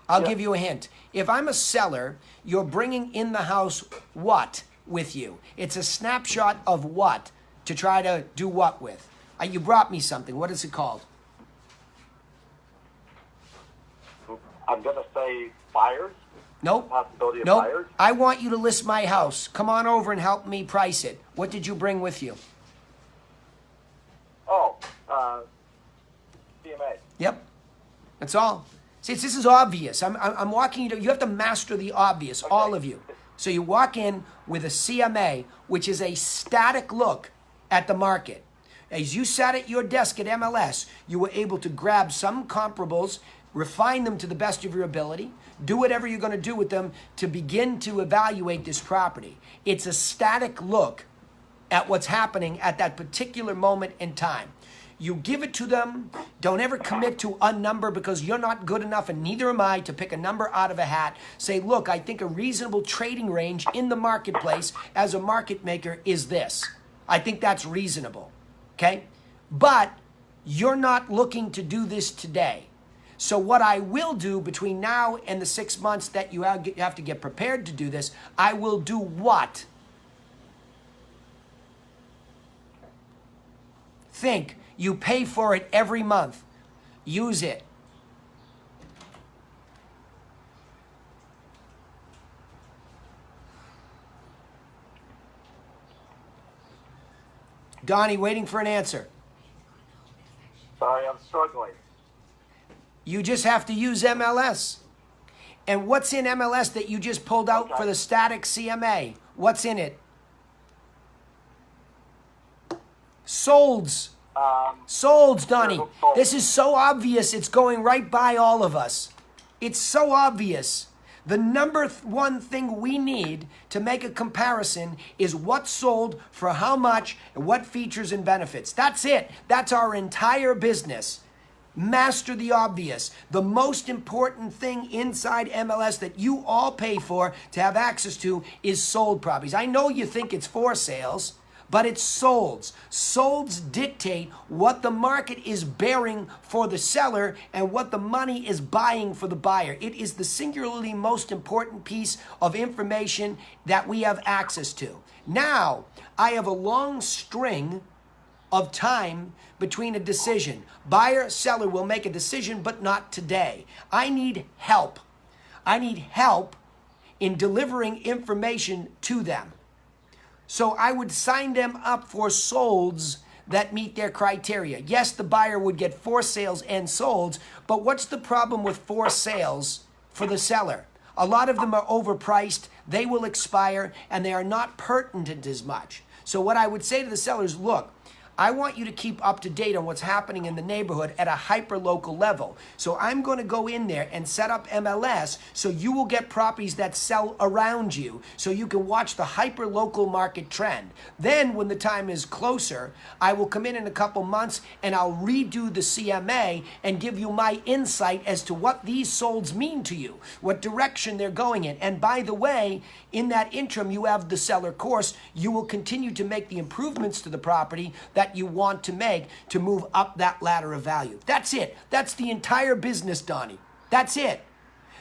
I'll give you a hint. If I'm a seller, you're bringing in the house what with you? It's a snapshot of what to try to do what with. You brought me something. What is it called? I'm going to say buyers. Nope. Possibility of buyers. I want you to list my house. Come on over and help me price it. What did you bring with you? Oh, CMA. Yep. That's all. See, this is obvious. I'm walking you to, you have to master the obvious, okay. All of you. So you walk in with a CMA, which is a static look at the market. As you sat at your desk at MLS, you were able to grab some comparables, refine them to the best of your ability, do whatever you're going to do with them to begin to evaluate this property. It's a static look at what's happening at that particular moment in time. You give it to them. Don't ever commit to a number because you're not good enough, and neither am I, to pick a number out of a hat. Say, look, I think a reasonable trading range in the marketplace as a market maker is this. I think that's reasonable. Okay? But you're not looking to do this today. So what I will do between now and the 6 months that you have to get prepared to do this, I will do what? Think. You pay for it every month. Use it. Donnie, waiting for an answer. Sorry, I'm struggling. You just have to use MLS. And what's in MLS that you just pulled out for the static CMA? What's in it? Solds. Solds, Donnie. This is so obvious, it's going right by all of us. It's so obvious. The number one thing we need to make a comparison is what's sold for how much and what features and benefits. That's it. That's our entire business. Master the obvious. The most important thing inside MLS that you all pay for to have access to is sold properties. I know you think it's for sales, but it's solds. Solds dictate what the market is bearing for the seller and what the money is buying for the buyer. It is the singularly most important piece of information that we have access to. Now, I have a long string of time between a decision. Buyer, seller will make a decision, but not today. I need help. I need help in delivering information to them. So I would sign them up for solds that meet their criteria. Yes, the buyer would get for sales and solds, but what's the problem with for sales for the seller? A lot of them are overpriced, they will expire, and they are not pertinent as much. So what I would say to the sellers, look, I want you to keep up to date on what's happening in the neighborhood at a hyper-local level. So I'm going to go in there and set up MLS so you will get properties that sell around you so you can watch the hyper-local market trend. Then when the time is closer, I will come in a couple months and I'll redo the CMA and give you my insight as to what these solds mean to you, what direction they're going in. And by the way, in that interim, you have the seller course. You will continue to make the improvements to the property that you want to make to move up that ladder of value. That's it. That's the entire business, Donnie. That's it.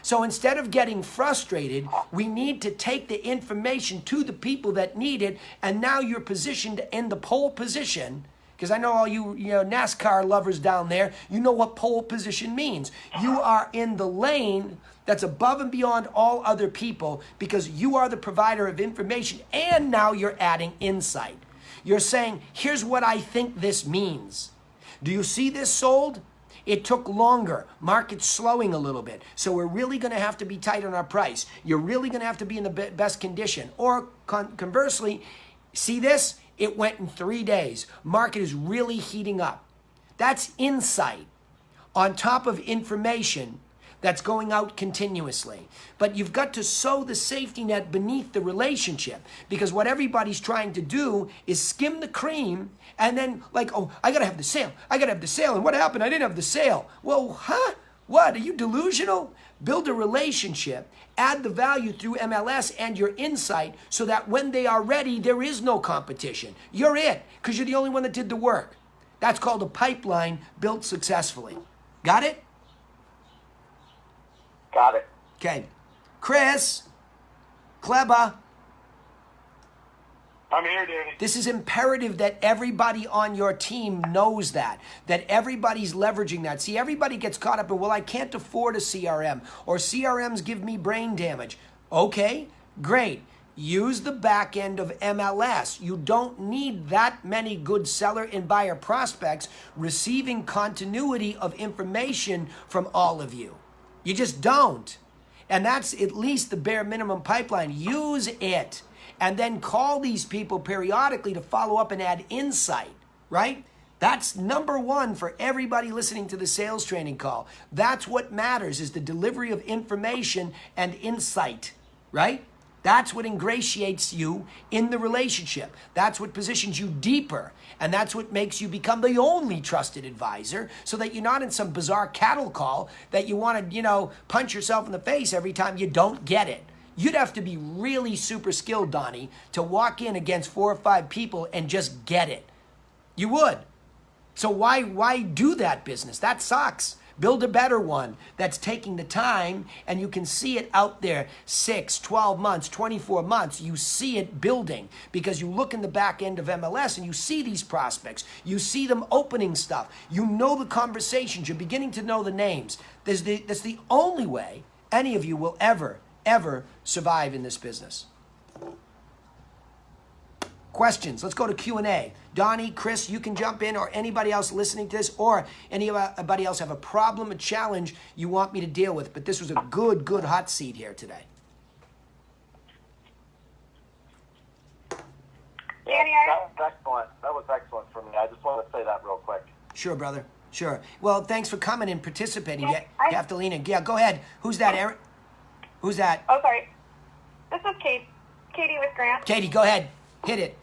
So instead of getting frustrated, we need to take the information to the people that need it, and now you're positioned in the pole position, because I know all you NASCAR lovers down there, you know what pole position means. You are in the lane that's above and beyond all other people because you are the provider of information, and now you're adding insight. You're saying, here's what I think this means. Do you see this sold? It took longer. Market's slowing a little bit. So we're really going to have to be tight on our price. You're really going to have to be in the best condition. Or conversely, see this? It went in 3 days. Market is really heating up. That's insight on top of information that's going out continuously. But you've got to sow the safety net beneath the relationship, because what everybody's trying to do is skim the cream and then like, oh, I gotta have the sale. I gotta have the sale. And what happened? I didn't have the sale. Well, huh? What? Are you delusional? Build a relationship, add the value through MLS and your insight so that when they are ready, there is no competition. You're it, because you're the only one that did the work. That's called a pipeline built successfully. Got it? Got it. Okay. Chris, Kleba, I'm here, Danny. this is imperative that everybody on your team knows that everybody's leveraging that. See, everybody gets caught up in, well, I can't afford a CRM, or CRMs give me brain damage. Okay, great. Use the back end of MLS. You don't need that many good seller and buyer prospects receiving continuity of information from all of you. You just don't. And that's at least the bare minimum pipeline. Use it. And then call these people periodically to follow up and add insight, right? That's number one for everybody listening to the sales training call. That's what matters, is the delivery of information and insight, right? That's what ingratiates you in the relationship. That's what positions you deeper. And that's what makes you become the only trusted advisor, so that you're not in some bizarre cattle call that you want to, punch yourself in the face every time you don't get it. You'd have to be really super skilled, Donnie, to walk in against 4 or 5 people and just get it. You would. So why do that business? That sucks. Build a better one that's taking the time, and you can see it out there 6, 12 months, 24 months. You see it building because you look in the back end of MLS and you see these prospects. You see them opening stuff. You know the conversations. You're beginning to know the names. That's the only way any of you will ever survive in this business. Questions? Let's go to Q&A. Donnie, Chris, you can jump in, or anybody else listening to this, or anybody else have a problem, a challenge you want me to deal with. But this was a good hot seat here today. Danny, that was excellent. That was excellent for me. I just want to say that real quick. Sure, brother. Sure. Well, thanks for coming and participating. Yes, You have to lean in. Yeah, go ahead. Who's that, Aaron? Who's that? Oh, sorry. This is Katie with Grant. Katie, go ahead. Hit it.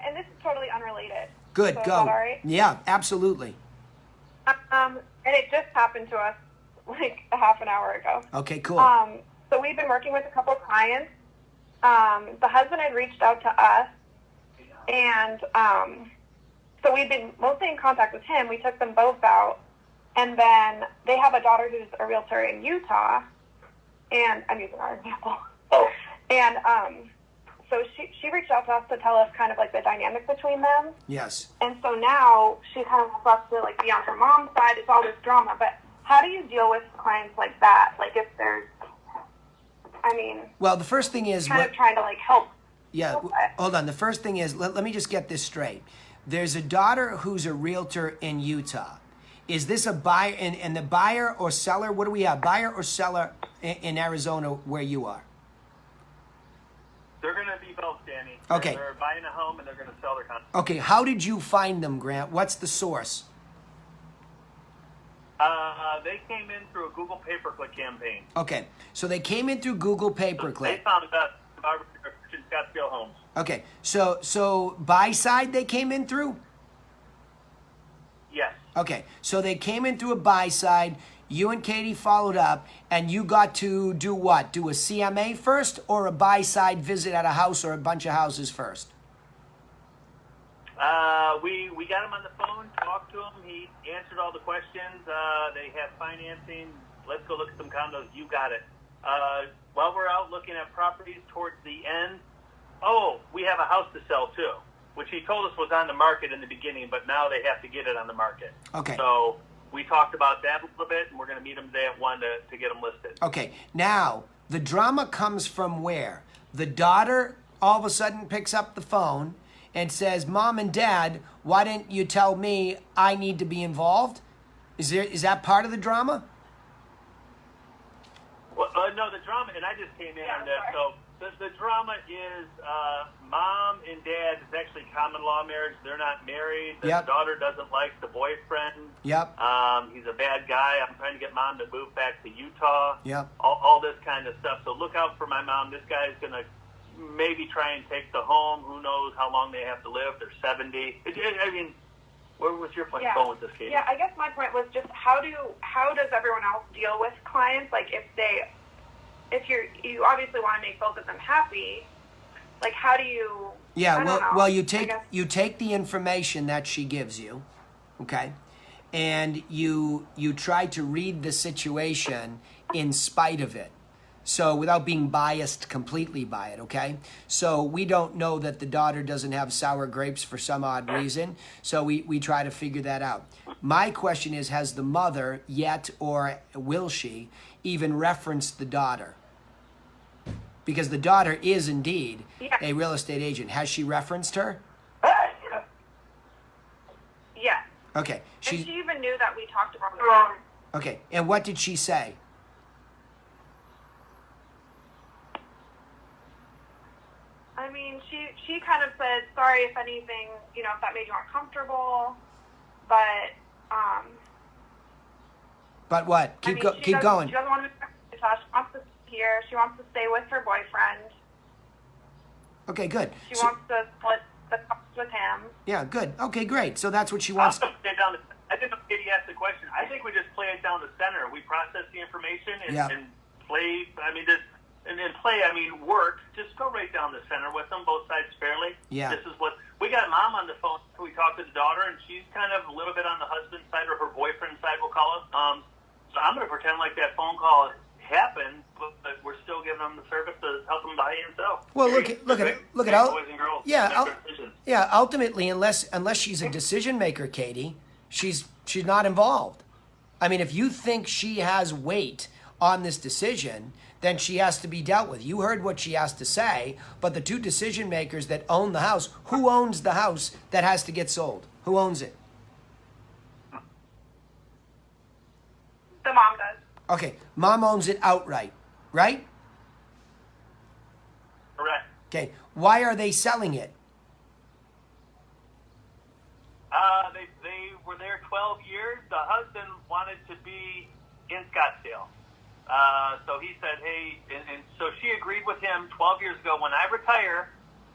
And this is totally unrelated. Good, So is go. that all right? Yeah, absolutely. And it just happened to us like a half an hour ago. Okay, cool. So we've been working with a couple of clients. The husband had reached out to us, and so we've been mostly in contact with him. We took them both out, and then they have a daughter who's a realtor in Utah, and I'm using our example. Oh. And so she reached out to us to tell us kind of like the dynamic between them. Yes. And so now she kind of wants us to like be on her mom's side. It's all this drama. But how do you deal with clients like that? Like if there's, Well, the first thing is... kind of trying to like help. Yeah, hold on. The first thing is, let me just get this straight. There's a daughter who's a realtor in Utah. Is this a buyer, and the buyer or seller, what do we have? Buyer or seller in Arizona where you are? They're going to be both, Danny. Okay. They're buying a home and they're going to sell their condo. Okay, how did you find them, Grant? What's the source? They came in through a Google pay-per-click campaign. Okay, so they came in through Google They pay-per-click. found us in Scottsdale Homes. Okay, so buy side they came in through? Yes. Okay, so they came in through a buy side. You and Katie followed up, and you got to do what? Do a CMA first, or a buy side visit at a house or a bunch of houses first? We got him on the phone, talked to him. He answered all the questions. They have financing. Let's go look at some condos. You got it. While we're out looking at properties towards the end, we have a house to sell too, which he told us was on the market in the beginning, but now they have to get it on the market. Okay. So we talked about that a little bit, and we're going to meet them today at 1 to get them listed. Okay, now, the drama comes from where? The daughter all of a sudden picks up the phone and says, Mom and Dad, why didn't you tell me I need to be involved? Is that part of the drama? Well, no, the drama, and I just came in on that. So the drama is Mom and Dad is actually common law marriage. They're not married. The Yep. daughter doesn't like the boyfriend. Yep. He's a bad guy. I'm trying to get Mom to move back to Utah. Yep. All this kind of stuff. So look out for my mom. This guy's going to maybe try and take the home. Who knows how long they have to live. They're 70. I mean, where was your point going with this, Katie? Yeah, I guess my point was just how does everyone else deal with clients? Like if you obviously want to make both of them happy, like how do you? Yeah, I don't know. well, you I guess. take the information that she gives you, okay, and you try to read the situation in spite of it. So without being biased completely by it, okay? So we don't know that the daughter doesn't have sour grapes for some odd reason. So we try to figure that out. My question is, has the mother yet, or will she, even reference the daughter? Because the daughter is indeed a real estate agent. Has she referenced her? Yeah. Okay. And she even knew that we talked about it. Okay. And what did she say? I mean, she kind of said, sorry if anything, if that made you uncomfortable, but But what? Keep going. She doesn't want to be Utah. She wants to stay here. She wants to stay with her boyfriend. Okay, good. She wants to split the cost with him. Yeah, good. Okay, great. So that's what she wants. I didn't know Katie asked the question. I think we just play it down the center. We process the information and play. I mean, work. Just go right down the center with them, both sides fairly. Yeah. This is what we got. Mom on the phone. We talked to the daughter, and she's kind of a little bit on the husband's side or her boyfriend's side. side will call us. So I'm going to pretend like that phone call happened, but we're still giving them the service to help them buy and sell. Well, look at boys and girls. yeah, Make their decisions. yeah. Ultimately, unless she's a decision maker, Katie, she's not involved. I mean, if you think she has weight on this decision, then she has to be dealt with. You heard what she has to say, but the two decision makers that own the house, who owns the house that has to get sold? Who owns it? The mom does. Okay, mom owns it outright, right? Correct. Okay, why are they selling it? They were there 12 years. The husband wanted to be in Scottsdale. So he said, hey, and so she agreed with him 12 years ago, when I retire,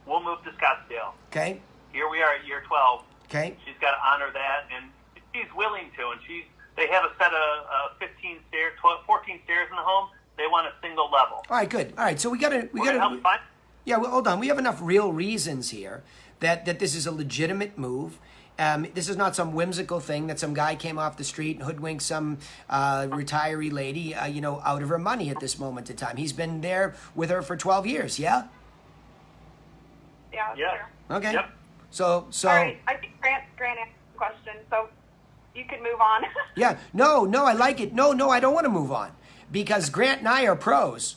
we'll move to Scottsdale. Okay, Here we are at year 12. okay, She's got to honor that, and she's willing to. And they have a set of 15 stairs, 14 stairs in the home. They want a single level. all right, good. All right, so we got We're gonna help to. find. Yeah, well, hold on. We have enough real reasons here that this is a legitimate move. This is not some whimsical thing that some guy came off the street and hoodwinked some retiree lady, out of her money at this moment in time. He's been there with her for 12 years, yeah? Yeah, that's Yeah. true. Okay. Yep. So, All right, I think Grant answered the question, so you can move on. yeah. No, I like it. No, I don't want to move on. Because Grant and I are pros,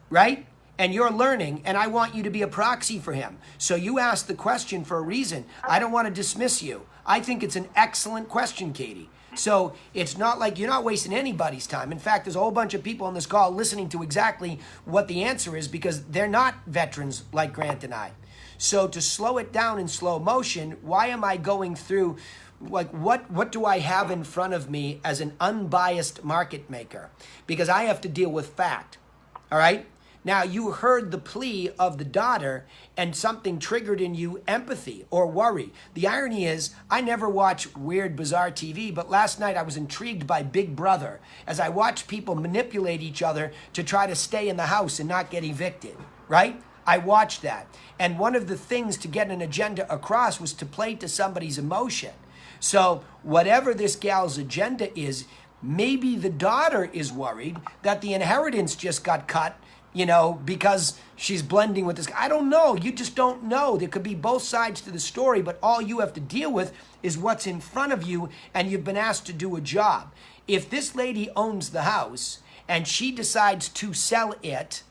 right? And you're learning, and I want you to be a proxy for him. So you asked the question for a reason. I don't want to dismiss you. I think it's an excellent question, Katie. So it's not like you're not wasting anybody's time. In fact, there's a whole bunch of people on this call listening to exactly what the answer is, because they're not veterans like Grant and I. So to slow it down in slow motion, why am I going through, like, what do I have in front of me as an unbiased market maker? Because I have to deal with fact, all right? Now, you heard the plea of the daughter, and something triggered in you empathy or worry. The irony is, I never watch weird, bizarre TV, but last night I was intrigued by Big Brother as I watched people manipulate each other to try to stay in the house and not get evicted, right? I watched that. And one of the things to get an agenda across was to play to somebody's emotion. So whatever this gal's agenda is, maybe the daughter is worried that the inheritance just got cut, because she's blending with this. I don't know. You just don't know. There could be both sides to the story, but all you have to deal with is what's in front of you, and you've been asked to do a job. If this lady owns the house and she decides to sell it,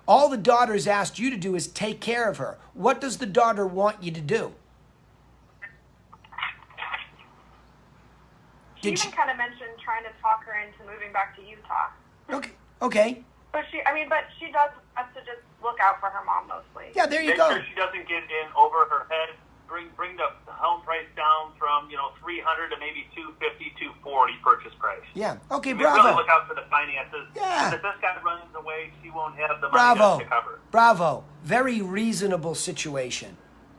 all the daughter's asked you to do is take care of her. What does the daughter want you to do? She even kind of mentioned trying to talk her into moving back to Utah. Okay. But she does have to just look out for her mom mostly. Yeah, there you Make go. sure she doesn't get in over her head. Bring the home price down from 300 to maybe 250, 240 purchase price. Yeah. Okay, Really bravo. look out for the finances. Yeah. If this guy runs away, she won't have the money to cover. Bravo. Very reasonable situation.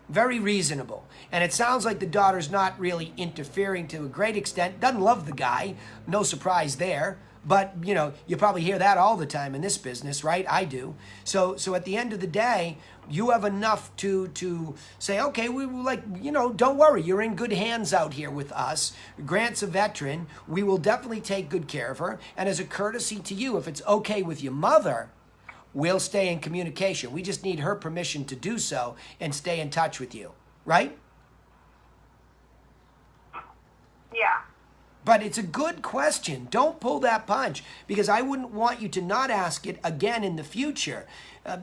Very reasonable. And it sounds like the daughter's not really interfering to a great extent. Doesn't love the guy. No surprise there. But, you probably hear that all the time in this business, right? I do. So at the end of the day, you have enough to say, okay, don't worry. You're in good hands out here with us. Grant's a veteran. We will definitely take good care of her. And as a courtesy to you, if it's okay with your mother, we'll stay in communication. We just need her permission to do so and stay in touch with you, right? Yeah. But it's a good question. Don't pull that punch, because I wouldn't want you to not ask it again in the future,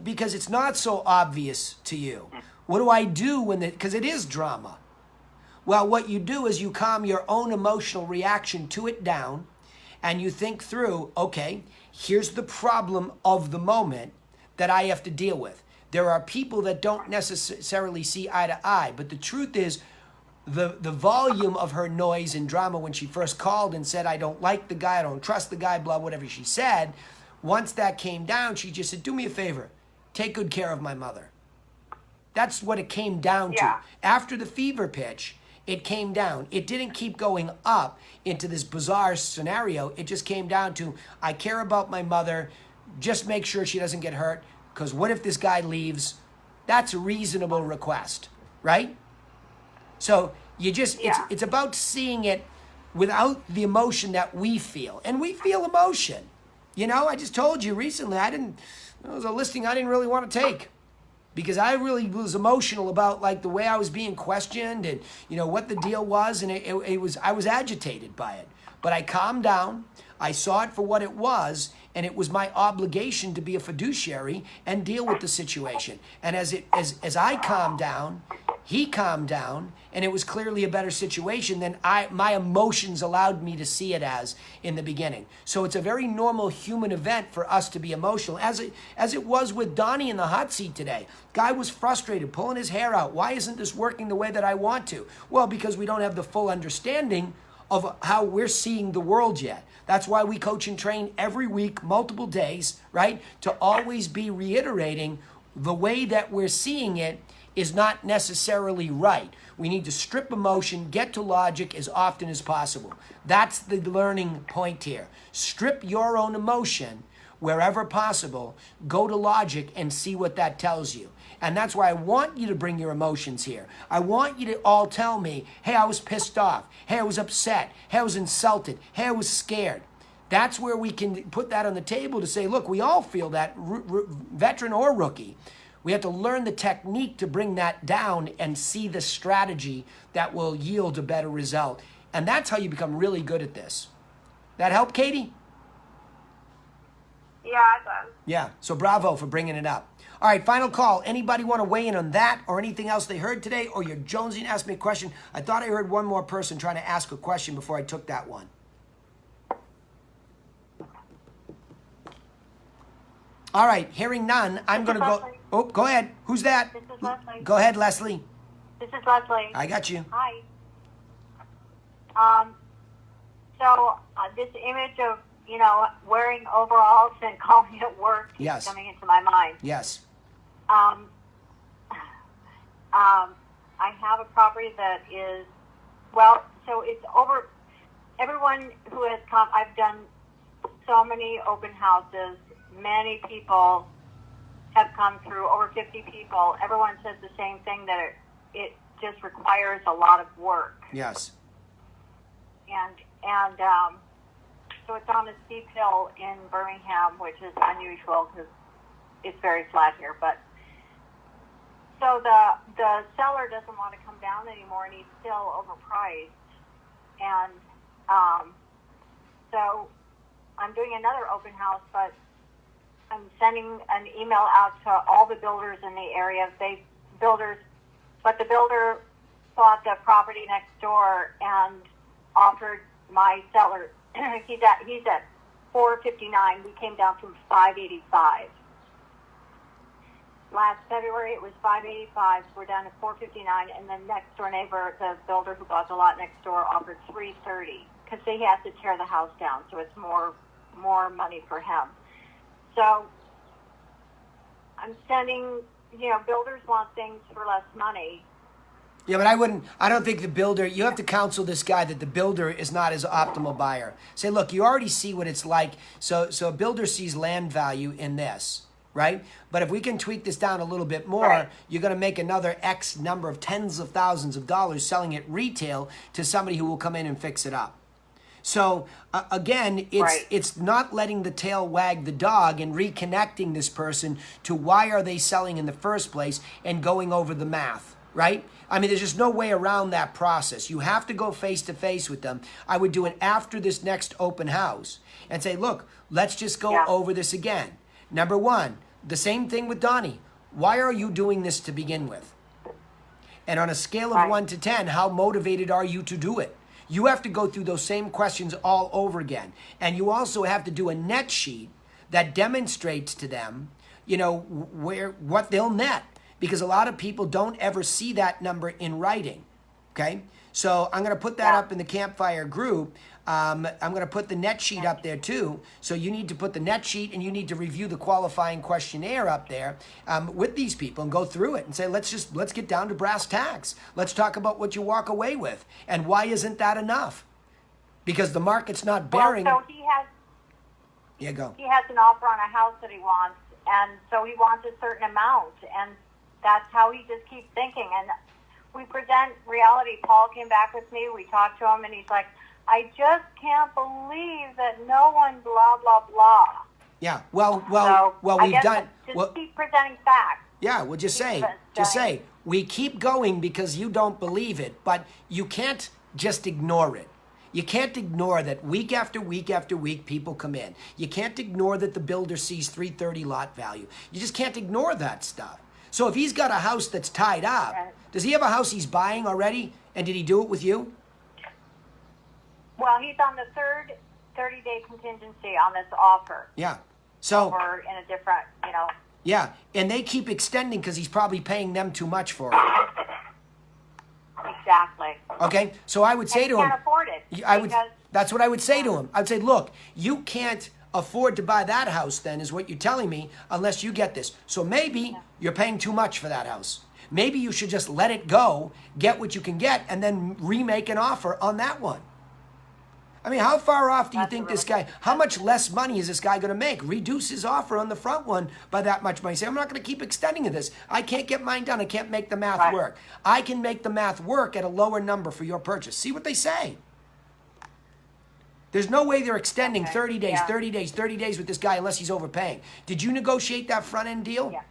because it's not so obvious to you. What do I do because it is drama? Well, what you do is you calm your own emotional reaction to it down, and you think through, okay, here's the problem of the moment that I have to deal with. There are people that don't necessarily see eye to eye, but the truth is, the volume of her noise and drama when she first called and said, I don't like the guy, I don't trust the guy, blah, whatever she said, once that came down, she just said, do me a favor, take good care of my mother. That's what it came down to. After the fever pitch, it came down. It didn't keep going up into this bizarre scenario. It just came down to, I care about my mother, just make sure she doesn't get hurt, because what if this guy leaves? That's a reasonable request, right? So it's about seeing it without the emotion that we feel. And we feel emotion. You know, I just told you recently, it was a listing I didn't really want to take because I really was emotional about like the way I was being questioned and, you know, what the deal was. And I was agitated by it, but I calmed down. I saw it for what it was, and it was my obligation to be a fiduciary and deal with the situation. And as I calmed down, he calmed down, and it was clearly a better situation than my emotions allowed me to see it as in the beginning. So it's a very normal human event for us to be emotional, as it was with Donnie in the hot seat today. Guy was frustrated, pulling his hair out. Why isn't this working the way that I want to? Well, because we don't have the full understanding of how we're seeing the world yet. That's why we coach and train every week, multiple days, right? To always be reiterating the way that we're seeing it is not necessarily right. We need to strip emotion, get to logic as often as possible. That's the learning point here. Strip your own emotion wherever possible, go to logic and see what that tells you. And that's why I want you to bring your emotions here. I want you to all tell me, hey, I was pissed off. Hey, I was upset. Hey, I was insulted. Hey, I was scared. That's where we can put that on the table to say, look, we all feel that, veteran or rookie. We have to learn the technique to bring that down and see the strategy that will yield a better result. And that's how you become really good at this. That help, Katie? Yeah, it does. Yeah, so bravo for bringing it up. All right, final call. Anybody want to weigh in on that or anything else they heard today? Or you're jonesing to ask me a question? I thought I heard one more person trying to ask a question before I took that one. All right, hearing none, I'm going to go. Leslie. Oh, go ahead. Who's that? This is Leslie. Go ahead, Leslie. This is Leslie. I got you. Hi. This image of, wearing overalls and calling it work is Yes. coming into my mind. Yes. I have a property that is, so it's over, everyone who has come, I've done so many open houses, many people have come through, over 50 people. Everyone says the same thing, that it just requires a lot of work. Yes. And so it's on a steep hill in Birmingham, which is unusual because it's very flat here. But so the seller doesn't want to come down anymore, and he's still overpriced. And so I'm doing another open house, but I'm sending an email out to all the builders in the area. But the builder bought the property next door and offered my seller. he's at $459. We came down from $585. Last February it was $585. So we're down to $459, and then next door neighbor, the builder who bought the lot next door, offered $330 because he has to tear the house down, so it's more money for him. So I'm sending, builders want things for less money. Yeah, but I don't think the builder, you have to counsel this guy that the builder is not his optimal buyer. Say, look, you already see what it's like. So a builder sees land value in this, right? But if we can tweak this down a little bit more, Right. You're going to make another X number of tens of thousands of dollars selling it retail to somebody who will come in and fix it up. So again, it's not letting the tail wag the dog and reconnecting this person to why are they selling in the first place and going over the math, right? I mean, there's just no way around that process. You have to go face to face with them. I would do it after this next open house and say, look, let's just go over this again. Number one, the same thing with Donnie. Why are you doing this to begin with? And on a scale of 1 to 10, how motivated are you to do it? You have to go through those same questions all over again. And you also have to do a net sheet that demonstrates to them, what they'll net. Because a lot of people don't ever see that number in writing, okay? So I'm going to put that up in the Campfire group. I'm going to put the net sheet up there too. So you need to put the net sheet and you need to review the qualifying questionnaire up there with these people and go through it and say, let's get down to brass tacks. Let's talk about what you walk away with and why isn't that enough? Because the market's not bearing. Well, so he has. Yeah, go. He has an offer on a house that he wants, and so he wants a certain amount, and that's how he just keeps thinking. And we present reality. Paul came back with me. We talked to him, and he's like, I just can't believe that no one blah, blah, blah. Yeah. Well, So I we've guess done. just Well, keep presenting facts. yeah. Well, just say, we keep going because you don't believe it, but you can't just ignore it. You can't ignore that week after week after week people come in. You can't ignore that the builder sees 330 lot value. You just can't ignore that stuff. So if he's got a house that's tied up, Right. does he have a house he's buying already? And did he do it with you? Well, he's on the third 30-day contingency on this offer. Yeah. So, Or in a different, yeah. And they keep extending because he's probably paying them too much for it. exactly. Okay? So I would say And to he him, can't afford it. because- that's what I would say to him. I would say, look, you can't afford to buy that house then, is what you're telling me, unless you get this. So maybe you're paying too much for that house. Maybe you should just let it go, get what you can get, and then remake an offer on that one. I mean, how far off do you think this guy, how much less money is this guy going to make? Reduce his offer on the front one by that much money. Say, I'm not going to keep extending this. I can't get mine done. I can't make the math Right. work. I can make the math work at a lower number for your purchase. See what they say. There's no way they're extending Okay. 30 days, Yeah. 30 days, 30 days with this guy unless he's overpaying. Did you negotiate that front end deal? Yeah.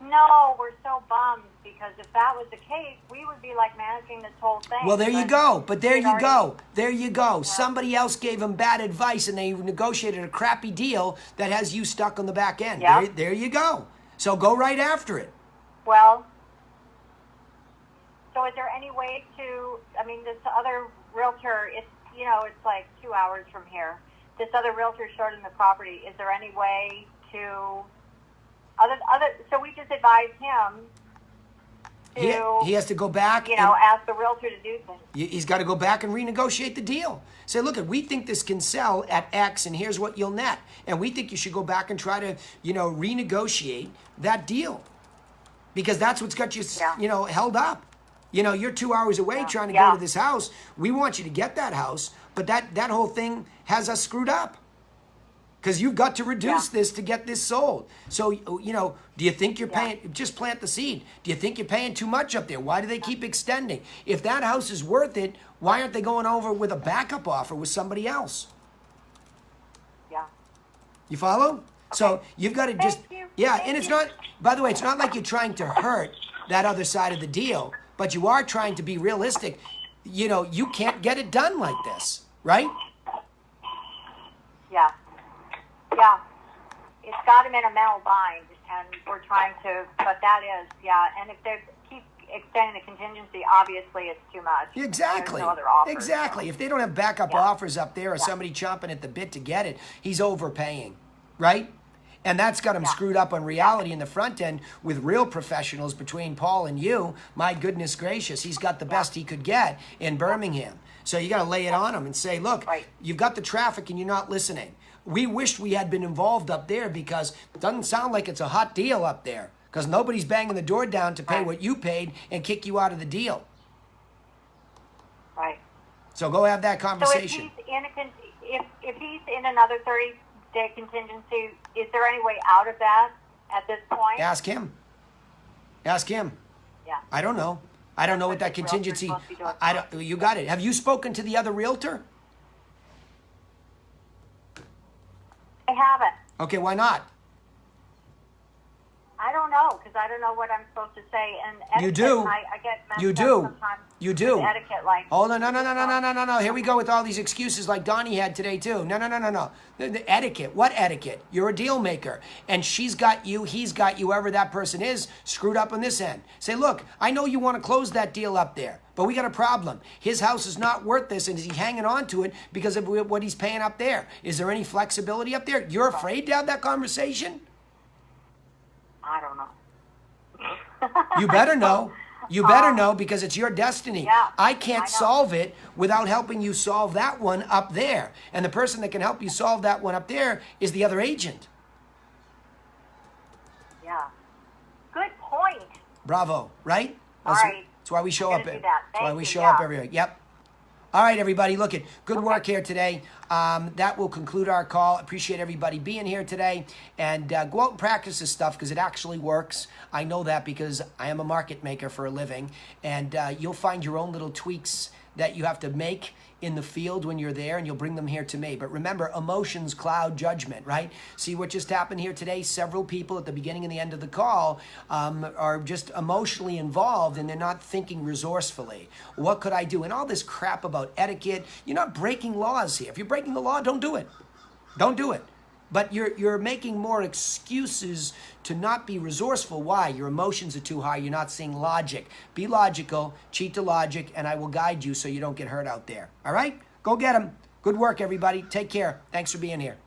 No, we're so bummed because if that was the case, we would be like managing this whole thing. Well, there you But go. But there we'd you already- go. There you go. Somebody else gave him bad advice and they negotiated a crappy deal that has you stuck on the back end. Yep. There you go. So go right after it. Well, so is there any way to? I mean, this other realtor, it's like 2 hours from here. This other realtor showed him the property. Is there any way to? So we just advised him to, He has to go back. ask the realtor to do things. He's got to go back and renegotiate the deal. Say, look, we think this can sell at X, and here's what you'll net. And we think you should go back and try to, renegotiate that deal, because that's what's got you, Yeah. held up. You're 2 hours away Yeah. trying to Yeah. go to this house. We want you to get that house, but that whole thing has us screwed up. Because you've got to reduce this to get this sold. So, do you think you're paying, just plant the seed. Do you think you're paying too much up there? Why do they keep extending? If that house is worth it, why aren't they going over with a backup offer with somebody else? Yeah. You follow? So you've got to just, you. yeah, Thank and it's you. not, by the way, it's not like you're trying to hurt that other side of the deal, but you are trying to be realistic. You can't get it done like this, right? Yeah. Yeah. It's got him in a mental bind, and we're trying to, but that is, and if they keep extending the contingency, obviously it's too much. Exactly. There's no other offers, Exactly. so. If they don't have backup offers up there or somebody chomping at the bit to get it, he's overpaying, right? And that's got him screwed up on reality in the front end with real professionals between Paul and you. My goodness gracious, he's got the best he could get in Birmingham. So you got to lay it on him and say, look, Right. you've got the traffic and you're not listening. We wished we had been involved up there because it doesn't sound like it's a hot deal up there, because nobody's banging the door down to pay Right. what you paid and kick you out of the deal. Right. So go have that So conversation. if he's in another 30-day contingency, is there any way out of that at this point? Ask him. Ask him. Yeah. I don't know. I don't know what that That's what contingency. realtor's supposed to be I doing. don't. You got it. Have you spoken to the other realtor? I haven't. Okay, why not? I don't know, because I don't know what I'm supposed to say. And You etiquette, do. I get messed You up do. sometimes You do. with etiquette, like. Oh no! Here we go with all these excuses like Donnie had today too. No. The etiquette. What etiquette? You're a deal maker, and she's got you, he's got you, whoever that person is, screwed up on this end. Say, look, I know you want to close that deal up there, but we got a problem. His house is not worth this, and is he hanging on to it because of what he's paying up there? Is there any flexibility up there? You're afraid to have that conversation? I don't know. You better know. You better know, because it's your destiny. Yeah, I can't I know. solve it without helping you solve that one up there. And the person that can help you solve that one up there is the other agent. Yeah. Good point. Bravo, right? All right. That's why we show I'm up. gonna do that. That's why Thank we you, show up yeah. every week. Yep. All right, everybody. Look, good work here today. That will conclude our call. Appreciate everybody being here today. And go out and practice this stuff, because it actually works. I know that because I am a market maker for a living. And you'll find your own little tweaks that you have to make in the field when you're there, and you'll bring them here to me. But remember, emotions cloud judgment, right? See what just happened here today? Several people at the beginning and the end of the call are just emotionally involved, and they're not thinking resourcefully. What could I do? And all this crap about etiquette. You're not breaking laws here. If you're breaking the law, don't do it. Don't do it. But you're making more excuses to not be resourceful. Why? Your emotions are too high. You're not seeing logic. Be logical, cheat the logic, and I will guide you so you don't get hurt out there. All right? Go get them. Good work, everybody. Take care. Thanks for being here.